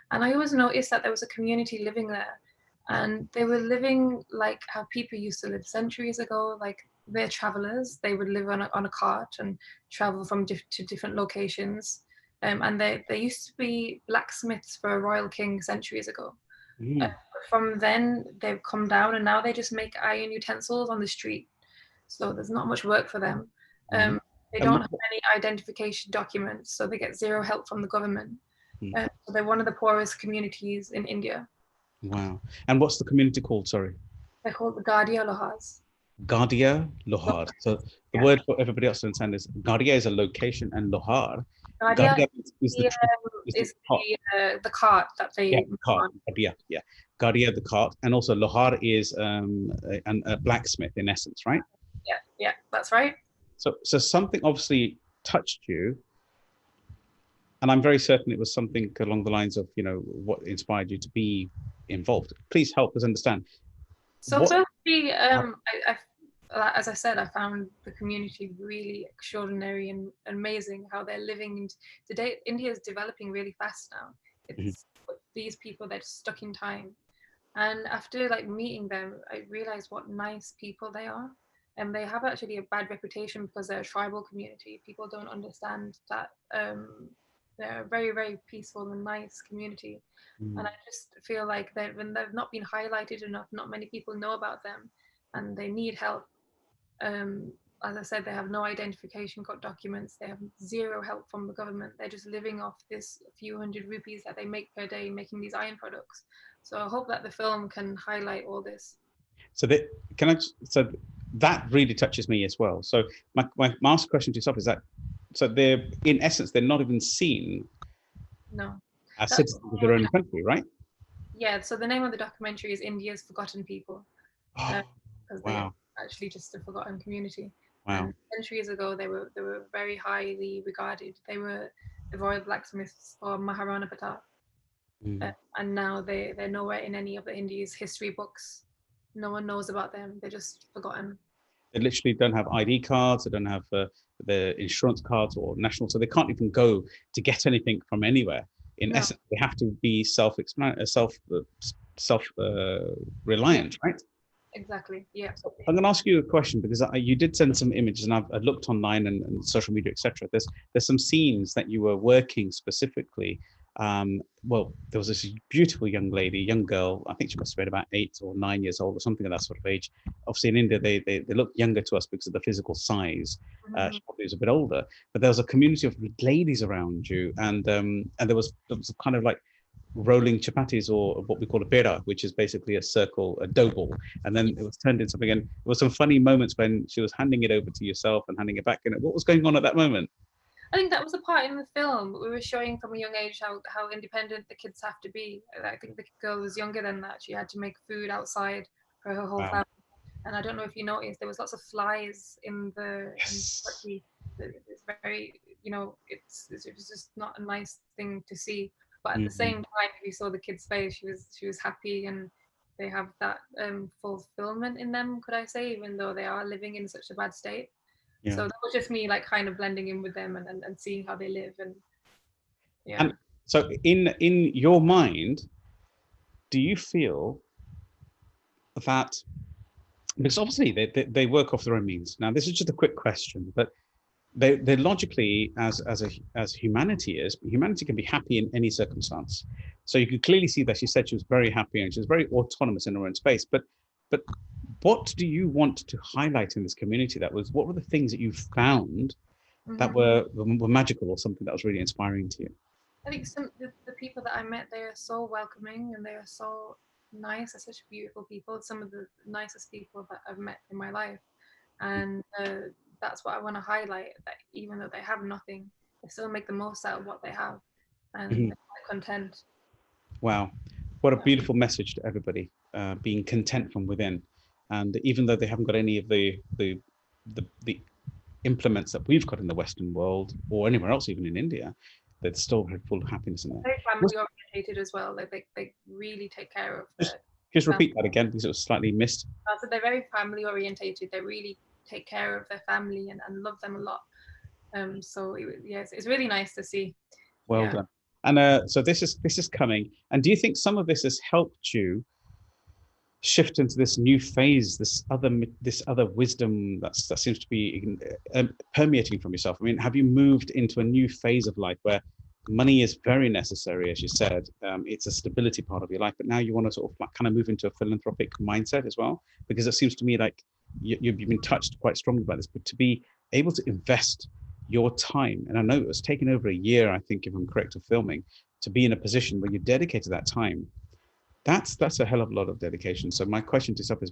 Speaker 3: and I always noticed that there was a community living there, and they were living like how people used to live centuries ago. Like, they're travelers. They would live on a cart and travel from to different locations. And they used to be blacksmiths for a royal king centuries ago. From then, they've come down, and now they just make iron utensils on the street. So there's not much work for them. They don't have any identification documents, so they get zero help from the government. So they're one of the poorest communities in India.
Speaker 1: Wow. And what's the community called? Sorry.
Speaker 3: They're called the Gadia Lohars.
Speaker 1: Gadia Lohar. So the word for everybody else to understand is Gadia is a location, and Lohar
Speaker 3: Gadia
Speaker 1: Gadia is
Speaker 3: the,
Speaker 1: is the
Speaker 3: is
Speaker 1: cart.
Speaker 3: the cart that
Speaker 1: Yeah,
Speaker 3: they
Speaker 1: the
Speaker 3: move
Speaker 1: cart.
Speaker 3: on.
Speaker 1: Gadia, yeah. Gadia, the cart. And also Lohar is a blacksmith in essence, right?
Speaker 3: Yeah, yeah, that's right.
Speaker 1: So something obviously touched you, and I'm very certain it was something along the lines of, what inspired you to be involved. Please help us understand
Speaker 3: So
Speaker 1: what.
Speaker 3: firstly, as I said, I found the community really extraordinary and amazing. How they're living today. India is developing really fast now.
Speaker 1: Mhm.
Speaker 3: It's these people they're just stuck in time. And after like meeting them, I realized what nice people they are. And they have actually a bad reputation because they're a tribal community. People don't understand that they're a very, very peaceful and nice community. And I just feel like when they've not been highlighted enough, not many people know about them, and they need help. Um, as I said, they have no identification documents. They have zero help from the government. They're just living off this few hundred rupees that they make per day making these iron products. So I hope that the film can highlight all this.
Speaker 1: So that can I? So that really touches me as well. So my last question to yourself is that, so they're in essence they're not even seen
Speaker 3: No,
Speaker 1: as
Speaker 3: that's
Speaker 1: citizens of their own country, right?
Speaker 3: yeah. So the name of the documentary is India's Forgotten People,
Speaker 1: Oh,
Speaker 3: because they are
Speaker 1: wow,
Speaker 3: actually just a forgotten community.
Speaker 1: wow.
Speaker 3: And centuries ago, they were very highly regarded. They were the royal blacksmiths for Maharana Pratap,
Speaker 1: Mm.
Speaker 3: and now they're nowhere in any of the India's history books. No one knows about them. They're just forgotten.
Speaker 1: They literally don't have ID cards. They don't have the insurance cards or national, so they can't even go to get anything from anywhere. In
Speaker 3: No,
Speaker 1: essence, they have to be self
Speaker 3: yeah,
Speaker 1: reliant, right?
Speaker 3: exactly. Yeah.
Speaker 1: So I'm going to ask you a question because you did send some images, and I looked online and social media, etc. There's some scenes that you were working specifically. Well, there was this beautiful young lady, young girl. I think she must have been about 8 or 9 years old or something of that sort of age. Obviously, in India, they look younger to us because of the physical size.
Speaker 3: Mhm.
Speaker 1: She probably was a bit older, but there was a community of ladies around you, and there was kind of like rolling chapatis, or what we call a pera, which is basically a circle, a dough ball. And then it was turned into something. And there were some funny moments when she was handing it over to yourself and handing it back. And what was going on at that moment?
Speaker 3: I think that was a part in the film. We were showing from a young age how independent the kids have to be. I think the girl was younger than that. She had to make food outside for her whole
Speaker 1: Wow.
Speaker 3: family. And I don't know if you noticed, there was lots of flies in the
Speaker 1: Yes.
Speaker 3: turkey. It's very, it was just not a nice thing to see. But at the same
Speaker 1: Mhm.
Speaker 3: time, if you saw the kid's face, she was happy, and they have that fulfillment in them, could I say, even though they are living in such a bad state.
Speaker 1: Yeah.
Speaker 3: So that was just me like kind of blending in with them and seeing how they live, and yeah.
Speaker 1: And so, in your mind, do you feel that, because obviously they work off their own means. Now, this is just a quick question, but they logically, as humanity can be happy in any circumstance. So you could clearly see that she said she was very happy and she was very autonomous in her own space. But what do you want to highlight in this community? What were the things that you found that
Speaker 3: Hmm.
Speaker 1: were magical, or something that was really inspiring to you?
Speaker 3: I think the people that I met, they are so welcoming and they are so nice. They're such beautiful people. Some of the nicest people that I've met in my life, and that's what I want to highlight. That even though they have nothing, they still make the most out of what they have, and
Speaker 1: Mhm.
Speaker 3: they're quite content.
Speaker 1: Wow, what a
Speaker 3: Yeah.
Speaker 1: beautiful message to everybody, being content from within. And even though they haven't got any of the implements that we've got in the Western world or anywhere else, even in India, that's still had full happiness in there.
Speaker 3: Very
Speaker 1: Just,
Speaker 3: family orientated as well. Like they really take care of
Speaker 1: just,
Speaker 3: their
Speaker 1: just
Speaker 3: family.
Speaker 1: repeat that again because it was slightly missed.
Speaker 3: So they're very family orientated. They really take care of their family and love them a lot. So yes, it's really nice to see.
Speaker 1: Well
Speaker 3: Yeah.
Speaker 1: done. And so this is coming. And do you think some of this has helped you shift into this new phase, this other wisdom that seems to be permeating from yourself? I mean, have you moved into a new phase of life where money is very necessary, as you said? It's a stability part of your life, but now you want to sort of like kind of move into a philanthropic mindset as well, because it seems to me like you've been touched quite strongly by this. But to be able to invest your time, and I know it was taken over a year, I think, if I'm correct, of filming, to be in a position where you dedicated that time, that's a hell of a lot of dedication. So my question to yourself is,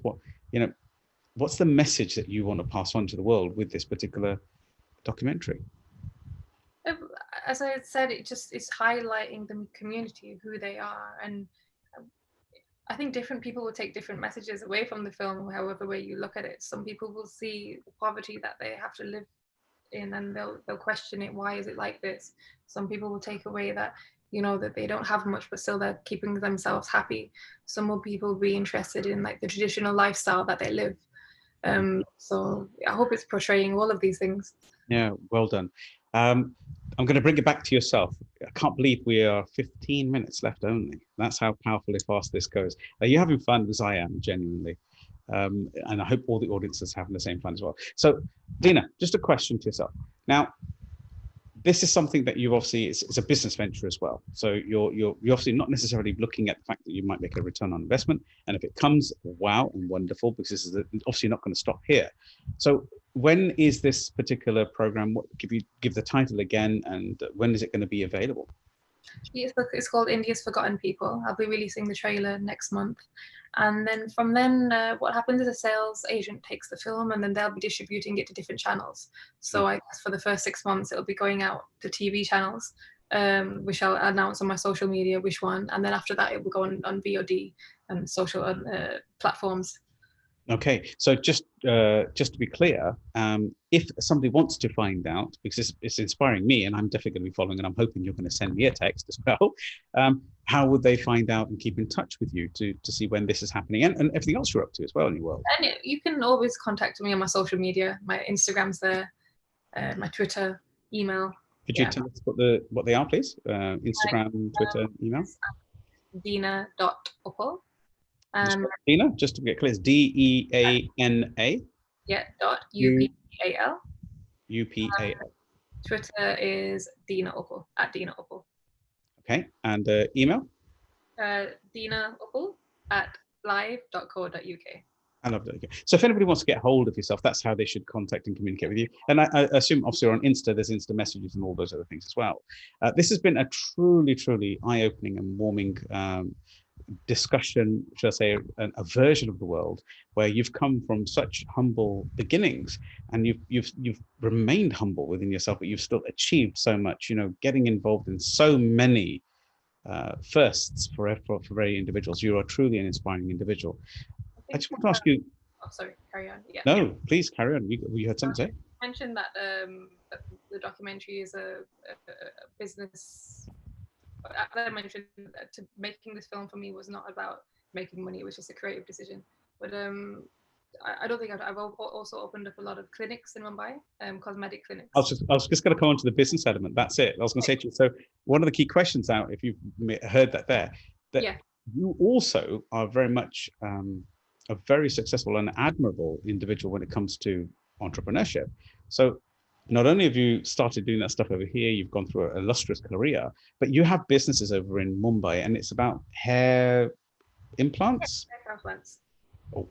Speaker 1: what's the message that you want to pass on to the world with this particular documentary?
Speaker 3: as I said, it's highlighting the community, who they are, and I think different people will take different messages away from the film, however way you look at it. Some people will see the poverty that they have to live in, and they'll question it. Why is it like this? Some people will take away that, you know, that they don't have much, but still they're keeping themselves happy. Some will people will be interested in like the traditional lifestyle that they live. So I hope it's portraying all of these things.
Speaker 1: Yeah, well done. I'm going to bring it back to yourself. I can't believe we are 15 minutes left only. That's how powerfully fast this goes. Are you having fun, as I am, genuinely? And I hope all the audiences are having the same fun as well. So, Deana, just a question to yourself. Now, this is something that you obviously, it's a business venture as well. So you're obviously not necessarily looking at the fact that you might make a return on investment. And if it comes, wow and wonderful, because this is obviously not going to stop here. So when is this particular program? Give the title again, and when is it going to be available?
Speaker 3: It's called India's Forgotten People. I'll be releasing the trailer next month. And then from then, what happens is a sales agent takes the film and then they'll be distributing it to different channels. So I guess for the first 6 months, it'll be going out to TV channels, which I'll announce on my social media which one. And then after that, it will go on VOD and social platforms.
Speaker 1: Okay, so just to be clear, if somebody wants to find out, because it's inspiring me, and I'm definitely going to be following, and I'm hoping you're going to send me a text as well. How would they find out and keep in touch with you to see when this is happening, and everything else you're up to as well in your world?
Speaker 3: And you can always contact me on my social media. My Instagram's there, my Twitter, email.
Speaker 1: Could you tell us what they are, please? Instagram, Twitter, email.
Speaker 3: Deana.Uppal.
Speaker 1: Deana, just to get clear, it's DEANA.
Speaker 3: Yeah, .UPAL.
Speaker 1: UPAL.
Speaker 3: Twitter is Deana Uppal, at Deana Uppal.
Speaker 1: Okay, and email?
Speaker 3: Deana Uppal at live.co.uk.
Speaker 1: I love that. Okay. So if anybody wants to get hold of yourself, that's how they should contact and communicate with you. And I assume, obviously, on Insta, there's Insta messages and all those other things as well. This has been a truly, truly eye-opening and warming discussion, should I say, a version of the world where you've come from such humble beginnings, and you've remained humble within yourself, but you've still achieved so much. You know, getting involved in so many firsts for very individuals. You are truly an inspiring individual. I just want to ask you.
Speaker 3: Oh, sorry, carry on. Yeah.
Speaker 1: No, please carry on. You had something to say?
Speaker 3: I mentioned that the documentary is a business. I mentioned that making this film for me was not about making money. It was just a creative decision. But I don't think I've also opened up a lot of clinics in Mumbai, cosmetic clinics.
Speaker 1: I was just going to come on to the business element. That's it. I was going to say to you, so one of the key questions now, if you've heard that you also are very much a very successful and admirable individual when it comes to entrepreneurship. So not only have you started doing that stuff over here, you've gone through an illustrious career, but you have businesses over in Mumbai, and it's about hair implants.
Speaker 3: Hair transplants.
Speaker 1: Oh.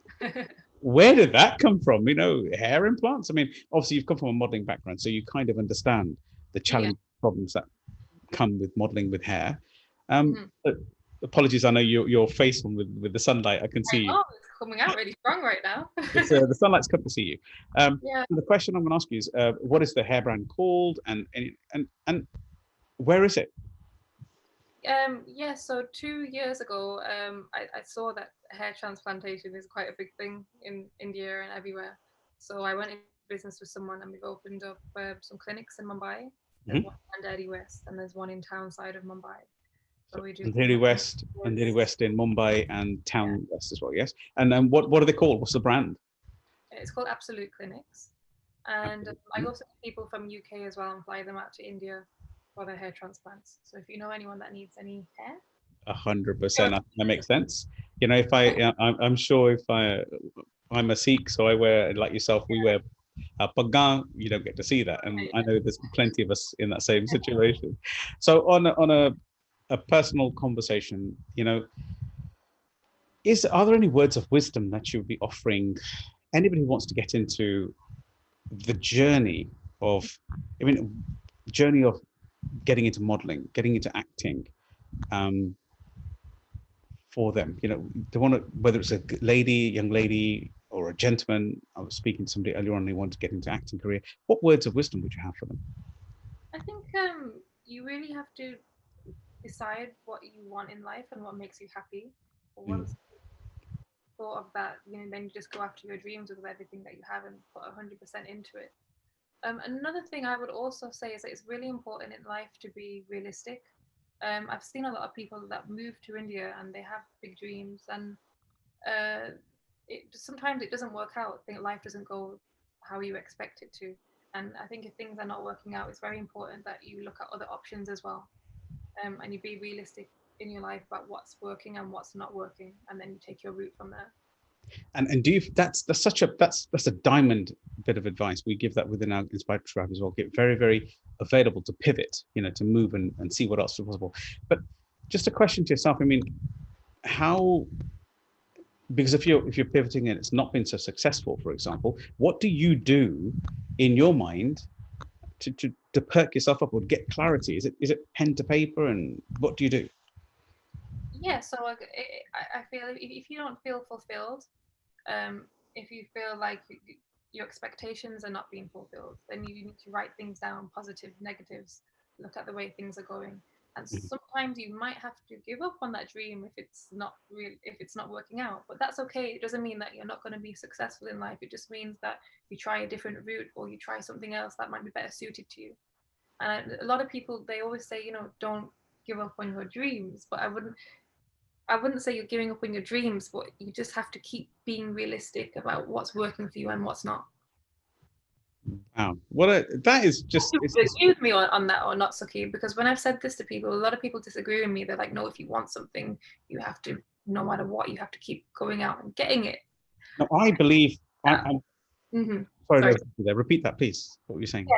Speaker 1: Where did that come from? You know, hair implants? I mean, obviously you've come from a modeling background, so you kind of understand the challenge problems that come with modeling with hair. But apologies, I know your face on with the sunlight. I can see you.
Speaker 3: It's coming out really strong right now.
Speaker 1: The sunlight's come to see you. So the question I'm going to ask you is, what is the hair brand called, and where is it?
Speaker 3: So 2 years ago, I saw that hair transplantation is quite a big thing in India and everywhere. So I went into business with someone, and we've opened up some clinics in Mumbai. There's one in Andheri West, and there's one in town side of Mumbai. So we do
Speaker 1: Andheri West in Mumbai, and town west as well. Yes. And then what are they called? What's the brand?
Speaker 3: It's called Absolute Clinics, and I go to people from UK as well and fly them out to India for their hair transplants. So if you know anyone that needs any hair,
Speaker 1: 100%, that makes sense. You know, I'm sure if I'm a Sikh, so I wear, like yourself, we wear a paggan. You don't get to see that, and I know there's plenty of us in that same situation. So on a personal conversation, you know, are there any words of wisdom that you would be offering anybody who wants to get into the journey of getting into modeling, getting into acting, for them? You know, they want to, whether it's a young lady, or a gentleman. I was speaking to somebody earlier on, they wanted to get into acting career. What words of wisdom would you have for them?
Speaker 3: I think you really have to decide what you want in life and what makes you happy.
Speaker 1: Mm.
Speaker 3: Once thought of that, then you just go after your dreams with everything that you have and put 100% into it. Another thing I would also say is that it's really important in life to be realistic. I've seen a lot of people that move to India and they have big dreams, and sometimes it doesn't work out. I think life doesn't go how you expect it to. And I think if things are not working out, it's very important that you look at other options as well, and you be realistic in your life about what's working and what's not working, and then you take your route from there.
Speaker 1: And do you, that's such a, that's a diamond bit of advice. We give that within our Inspired Tribe as well. Get very, very available to pivot, to move and see what else is possible. But just a question to yourself, I mean, how, because if you're pivoting and it's not been so successful, for example, what do you do in your mind to perk yourself up or get clarity? Is it pen to paper, and what do you do?
Speaker 3: Yeah, so like, I feel if you don't feel fulfilled, um, if you feel like your expectations are not being fulfilled, then you need to write things down, positive, negatives, look at the way things are going. And
Speaker 1: Mhm.
Speaker 3: sometimes you might have to give up on that dream if it's not real, if it's not working out. But that's okay. It doesn't mean that you're not going to be successful in life. It just means that you try a different route or you try something else that might be better suited to you. And a lot of people, they always say, don't give up on your dreams. But I wouldn't say you're giving up on your dreams, but you just have to keep being realistic about what's working for you and what's not.
Speaker 1: Wow, that is just,
Speaker 3: You
Speaker 1: it's
Speaker 3: agree with me on that or not, Sukhi? Because when I've said this to people, a lot of people disagree with me. They're like, no, if you want something, you have to, no matter what, you have to keep going out and getting it.
Speaker 1: no, I believe,
Speaker 3: Yeah.
Speaker 1: I'm sorry,
Speaker 3: Sorry.
Speaker 1: there. Repeat that, please. What were you saying?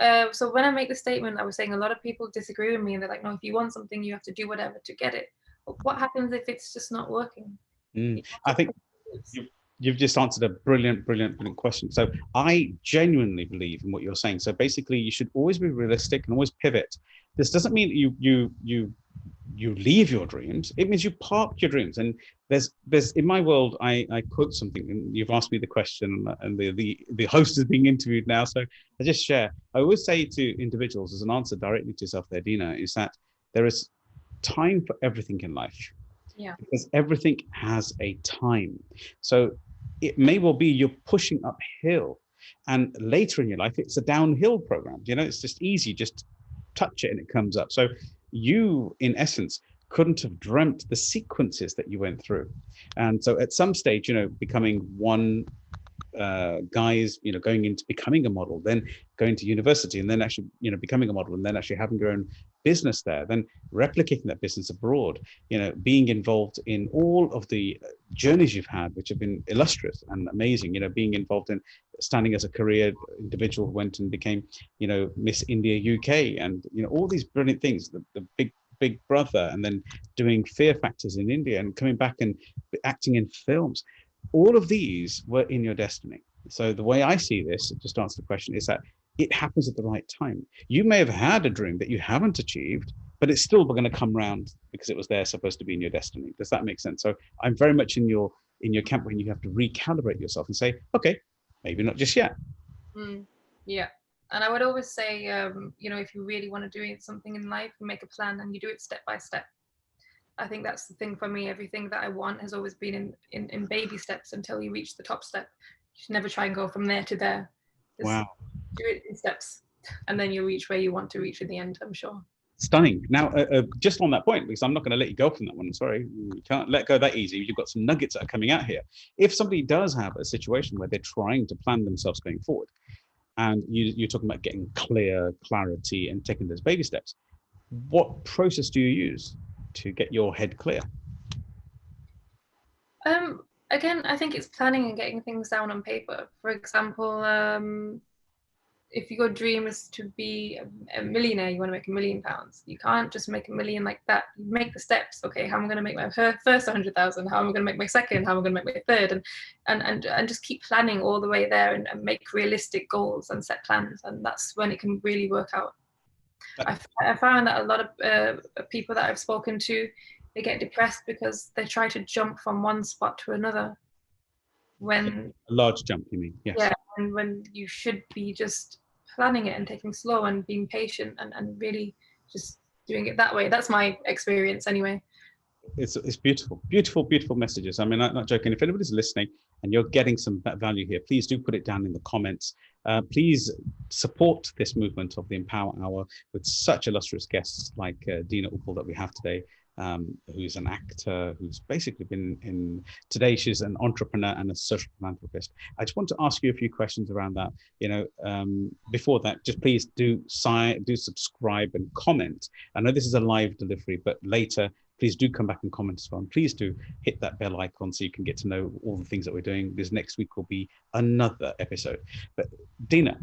Speaker 3: Yeah. So when I make the statement, I was saying a lot of people disagree with me, and they're like, no, if you want something, you have to do whatever to get it. But what happens if it's just not working? You
Speaker 1: I
Speaker 3: have to
Speaker 1: think you've, you've just answered a brilliant, brilliant, brilliant question. So I genuinely believe in what you're saying. So basically, you should always be realistic and always pivot. This doesn't mean you leave your dreams. It means you park your dreams. And there's in my world, I quote something, and you've asked me the question, and the host is being interviewed now. So I just share. I always say to individuals, as an answer directly to yourself there, Deana, is that there is time for everything in life,
Speaker 3: Yeah.
Speaker 1: because everything has a time. So it may well be you're pushing uphill, and later in your life, it's a downhill program. It's just easy, just touch it and it comes up. So you, in essence, couldn't have dreamt the sequences that you went through. And so at some stage, becoming one guys, going into becoming a model, then going to university, and then actually, becoming a model, and then actually having your own business there, then replicating that business abroad, being involved in all of the journeys you've had, which have been illustrious and amazing, being involved in standing as a career individual who went and became, Miss India UK, and, all these brilliant things, the big brother, and then doing Fear Factors in India and coming back and acting in films. All of these were in your destiny. So the way I see this, just to answer the question, is that it happens at the right time. You may have had a dream that you haven't achieved, but it's still going to come around because it was there, supposed to be in your destiny. Does that make sense? So I'm very much in your camp when you have to recalibrate yourself and say, okay, maybe not just yet.
Speaker 3: Mm, yeah. And I would always say, if you really want to do something in life, you make a plan and you do it step by step. I think that's the thing for me. Everything that I want has always been in baby steps until you reach the top step. You should never try and go from there to there. Just
Speaker 1: Wow.
Speaker 3: do it in steps, and then you'll reach where you want to reach in the end, I'm sure.
Speaker 1: Stunning. Now, just on that point, because I'm not going to let you go from that one. I'm sorry, you can't let go that easy. You've got some nuggets that are coming out here. If somebody does have a situation where they're trying to plan themselves going forward, and you're talking about getting clarity and taking those baby steps, what process do you use to get your head clear?
Speaker 3: Again, I think it's planning and getting things down on paper. For example, if your dream is to be a millionaire, you want to make £1,000,000. You can't just make 1,000,000 like that. You make the steps. Okay, how am I going to make my first 100,000? How am I going to make my second? How am I going to make my third? And just keep planning all the way there, and make realistic goals and set plans, and that's when it can really work out. I found that a lot of people that I've spoken to, they get depressed because they try to jump from one spot to another when,
Speaker 1: A large jump, you mean? Yes.
Speaker 3: yeah, and when you should be just planning it and taking slow and being patient, and really just doing it that way. That's my experience anyway.
Speaker 1: It's beautiful, beautiful, beautiful messages. I mean, I'm not joking. If anybody's listening and you're getting some value here, please do put it down in the comments. Please support this movement of the Empower Hour with such illustrious guests like Deana Uppal that we have today, who's an actor, who's basically been in, today she's an entrepreneur and a social philanthropist. I just want to ask you a few questions around that. Before that, just please do subscribe and comment. I know this is a live delivery, but later, please do come back and comment as well. And please do hit that bell icon so you can get to know all the things that we're doing, because next week will be another episode. But Deana,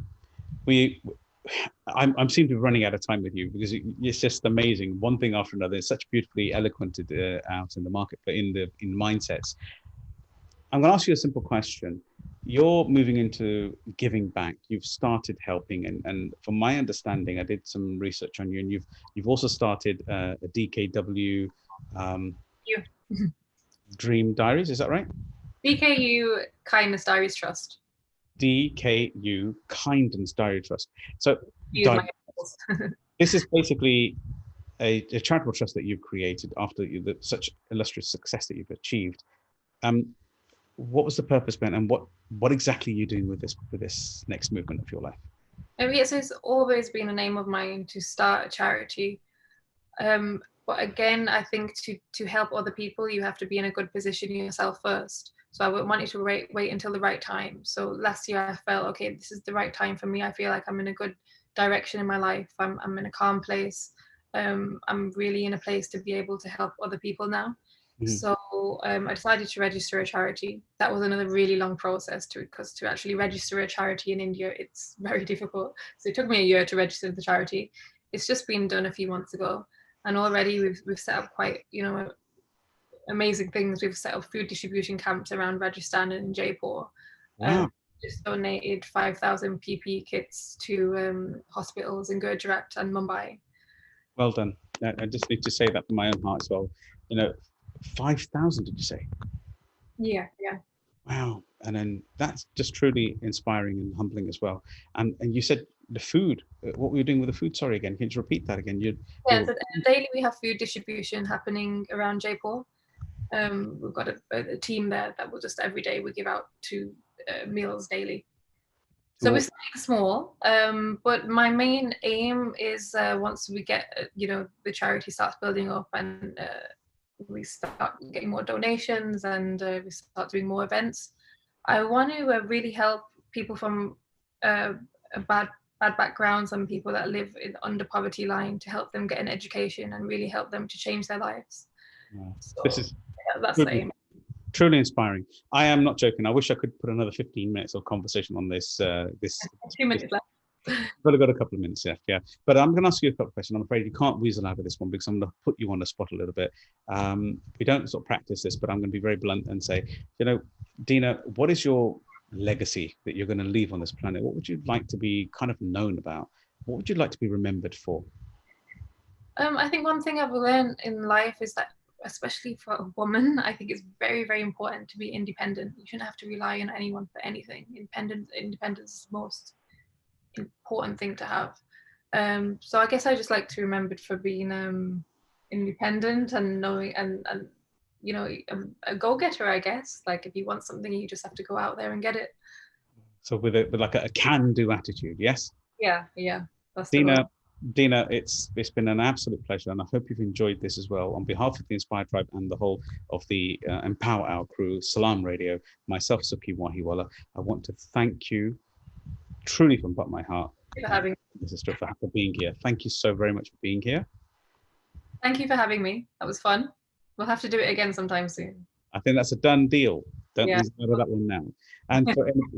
Speaker 1: I'm seem to be running out of time with you, because it's just amazing. One thing after another. It's such beautifully eloquented out in the market, but in mindsets. I'm going to ask you a simple question. You're moving into giving back. You've started helping, and from my understanding, I did some research on you, and you've also started a DKW Dream Diaries. Is that right?
Speaker 3: DKU Kindness Diaries Trust.
Speaker 1: DKU Kindness Diary Trust. So this is basically a charitable trust that you've created after such illustrious success that you've achieved. What was the purpose behind, and what exactly are you doing with this next movement of your life?
Speaker 3: Yes, it's always been an aim of mine to start a charity. But again, I think to help other people, you have to be in a good position yourself first. So I would want you to wait until the right time. So last year I felt, okay, this is the right time for me. I feel like I'm in a good direction in my life. I'm in a calm place. I'm really in a place to be able to help other people now. So I decided to register a charity. That was another really long process because to actually register a charity in India, it's very difficult. So it took me a year to register the charity. It's just been done a few months ago, and already we've set up quite amazing things. We've set up food distribution camps around Rajasthan and Jaipur.
Speaker 1: Wow.
Speaker 3: Just donated 5,000 PPE kits to hospitals in Gujarat and Mumbai.
Speaker 1: Well done. I just need to say that from my own heart as well. 5,000, did you say?
Speaker 3: Yeah.
Speaker 1: Wow. And then that's just truly inspiring and humbling as well. And you said the food, what were you doing with the food? Sorry, again, can you repeat that again?
Speaker 3: So daily we have food distribution happening around Jaipur. We've got a team there that will just every day we give out 2 meals daily. So we're starting small, but my main aim is once we get, the charity starts building up and we start getting more donations and we start doing more events, I want to really help people from bad backgrounds and people that live under poverty line, to help them get an education and really help them to change their lives.
Speaker 1: Wow.
Speaker 3: So,
Speaker 1: this is
Speaker 3: that's the aim.
Speaker 1: Truly inspiring. I am not joking. I wish I could put another 15 minutes of conversation on this.
Speaker 3: 2 minutes left.
Speaker 1: But I've got a couple of minutes left, yeah. But I'm going to ask you a couple of questions. I'm afraid you can't weasel out of this one, because I'm going to put you on the spot a little bit. We don't sort of practice this, but I'm going to be very blunt and say, Deana, what is your legacy that you're going to leave on this planet? What would you like to be kind of known about? What would you like to be remembered for?
Speaker 3: I think one thing I've learned in life is that, especially for a woman, I think it's very, very important to be independent. You shouldn't have to rely on anyone for anything. Independence is the most important thing to have. So I guess I just like to be remembered for being independent and knowing and a go-getter, I guess. Like, if you want something, you just have to go out there and get it. So
Speaker 1: with like a can-do attitude, yes?
Speaker 3: Yeah. That's
Speaker 1: Deana, it's been an absolute pleasure, and I hope you've enjoyed this as well. On behalf of the Inspired Tribe and the whole of the Empower Hour crew, Salam Radio, myself, Sukhi, Wahiwala, I want to thank you truly from the bottom of my heart.
Speaker 3: Thank you for having me.
Speaker 1: Sister, for being here. Thank you so very much for being here.
Speaker 3: Thank you for having me. That was fun. We'll have to do it again sometime soon.
Speaker 1: I think that's a done deal. Don't lose out of that one now. And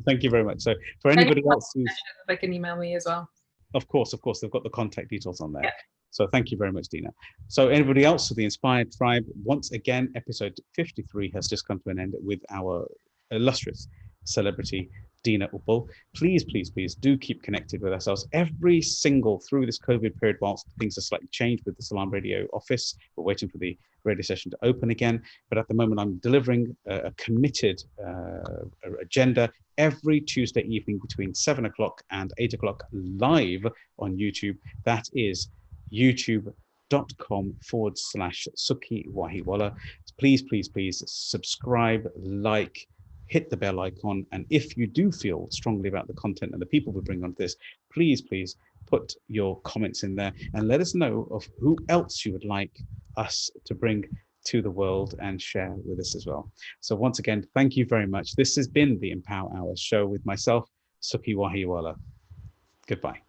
Speaker 1: thank you very much. So for anybody else who's,
Speaker 3: they can email me as well.
Speaker 1: Of course, they've got the contact details on there. Yeah. So thank you very much, Deana. So anybody else of the Inspired Tribe, once again, episode 53 has just come to an end with our illustrious celebrity, Deana Uppal. Please do keep connected with ourselves through this COVID period, whilst things are slightly changed with the Salam Radio office. We're waiting for the radio session to open again. But at the moment, I'm delivering a committed agenda every Tuesday evening between 7 o'clock and 8 o'clock live on YouTube. That is youtube.com/Sukhi Wahiwala. Please subscribe, like, hit the bell icon. And if you do feel strongly about the content and the people we bring onto this, please put your comments in there and let us know of who else you would like us to bring to the world and share with us as well. So once again, thank you very much. This has been the Empower Hour show with myself, Sukhi Wahiwala. Goodbye.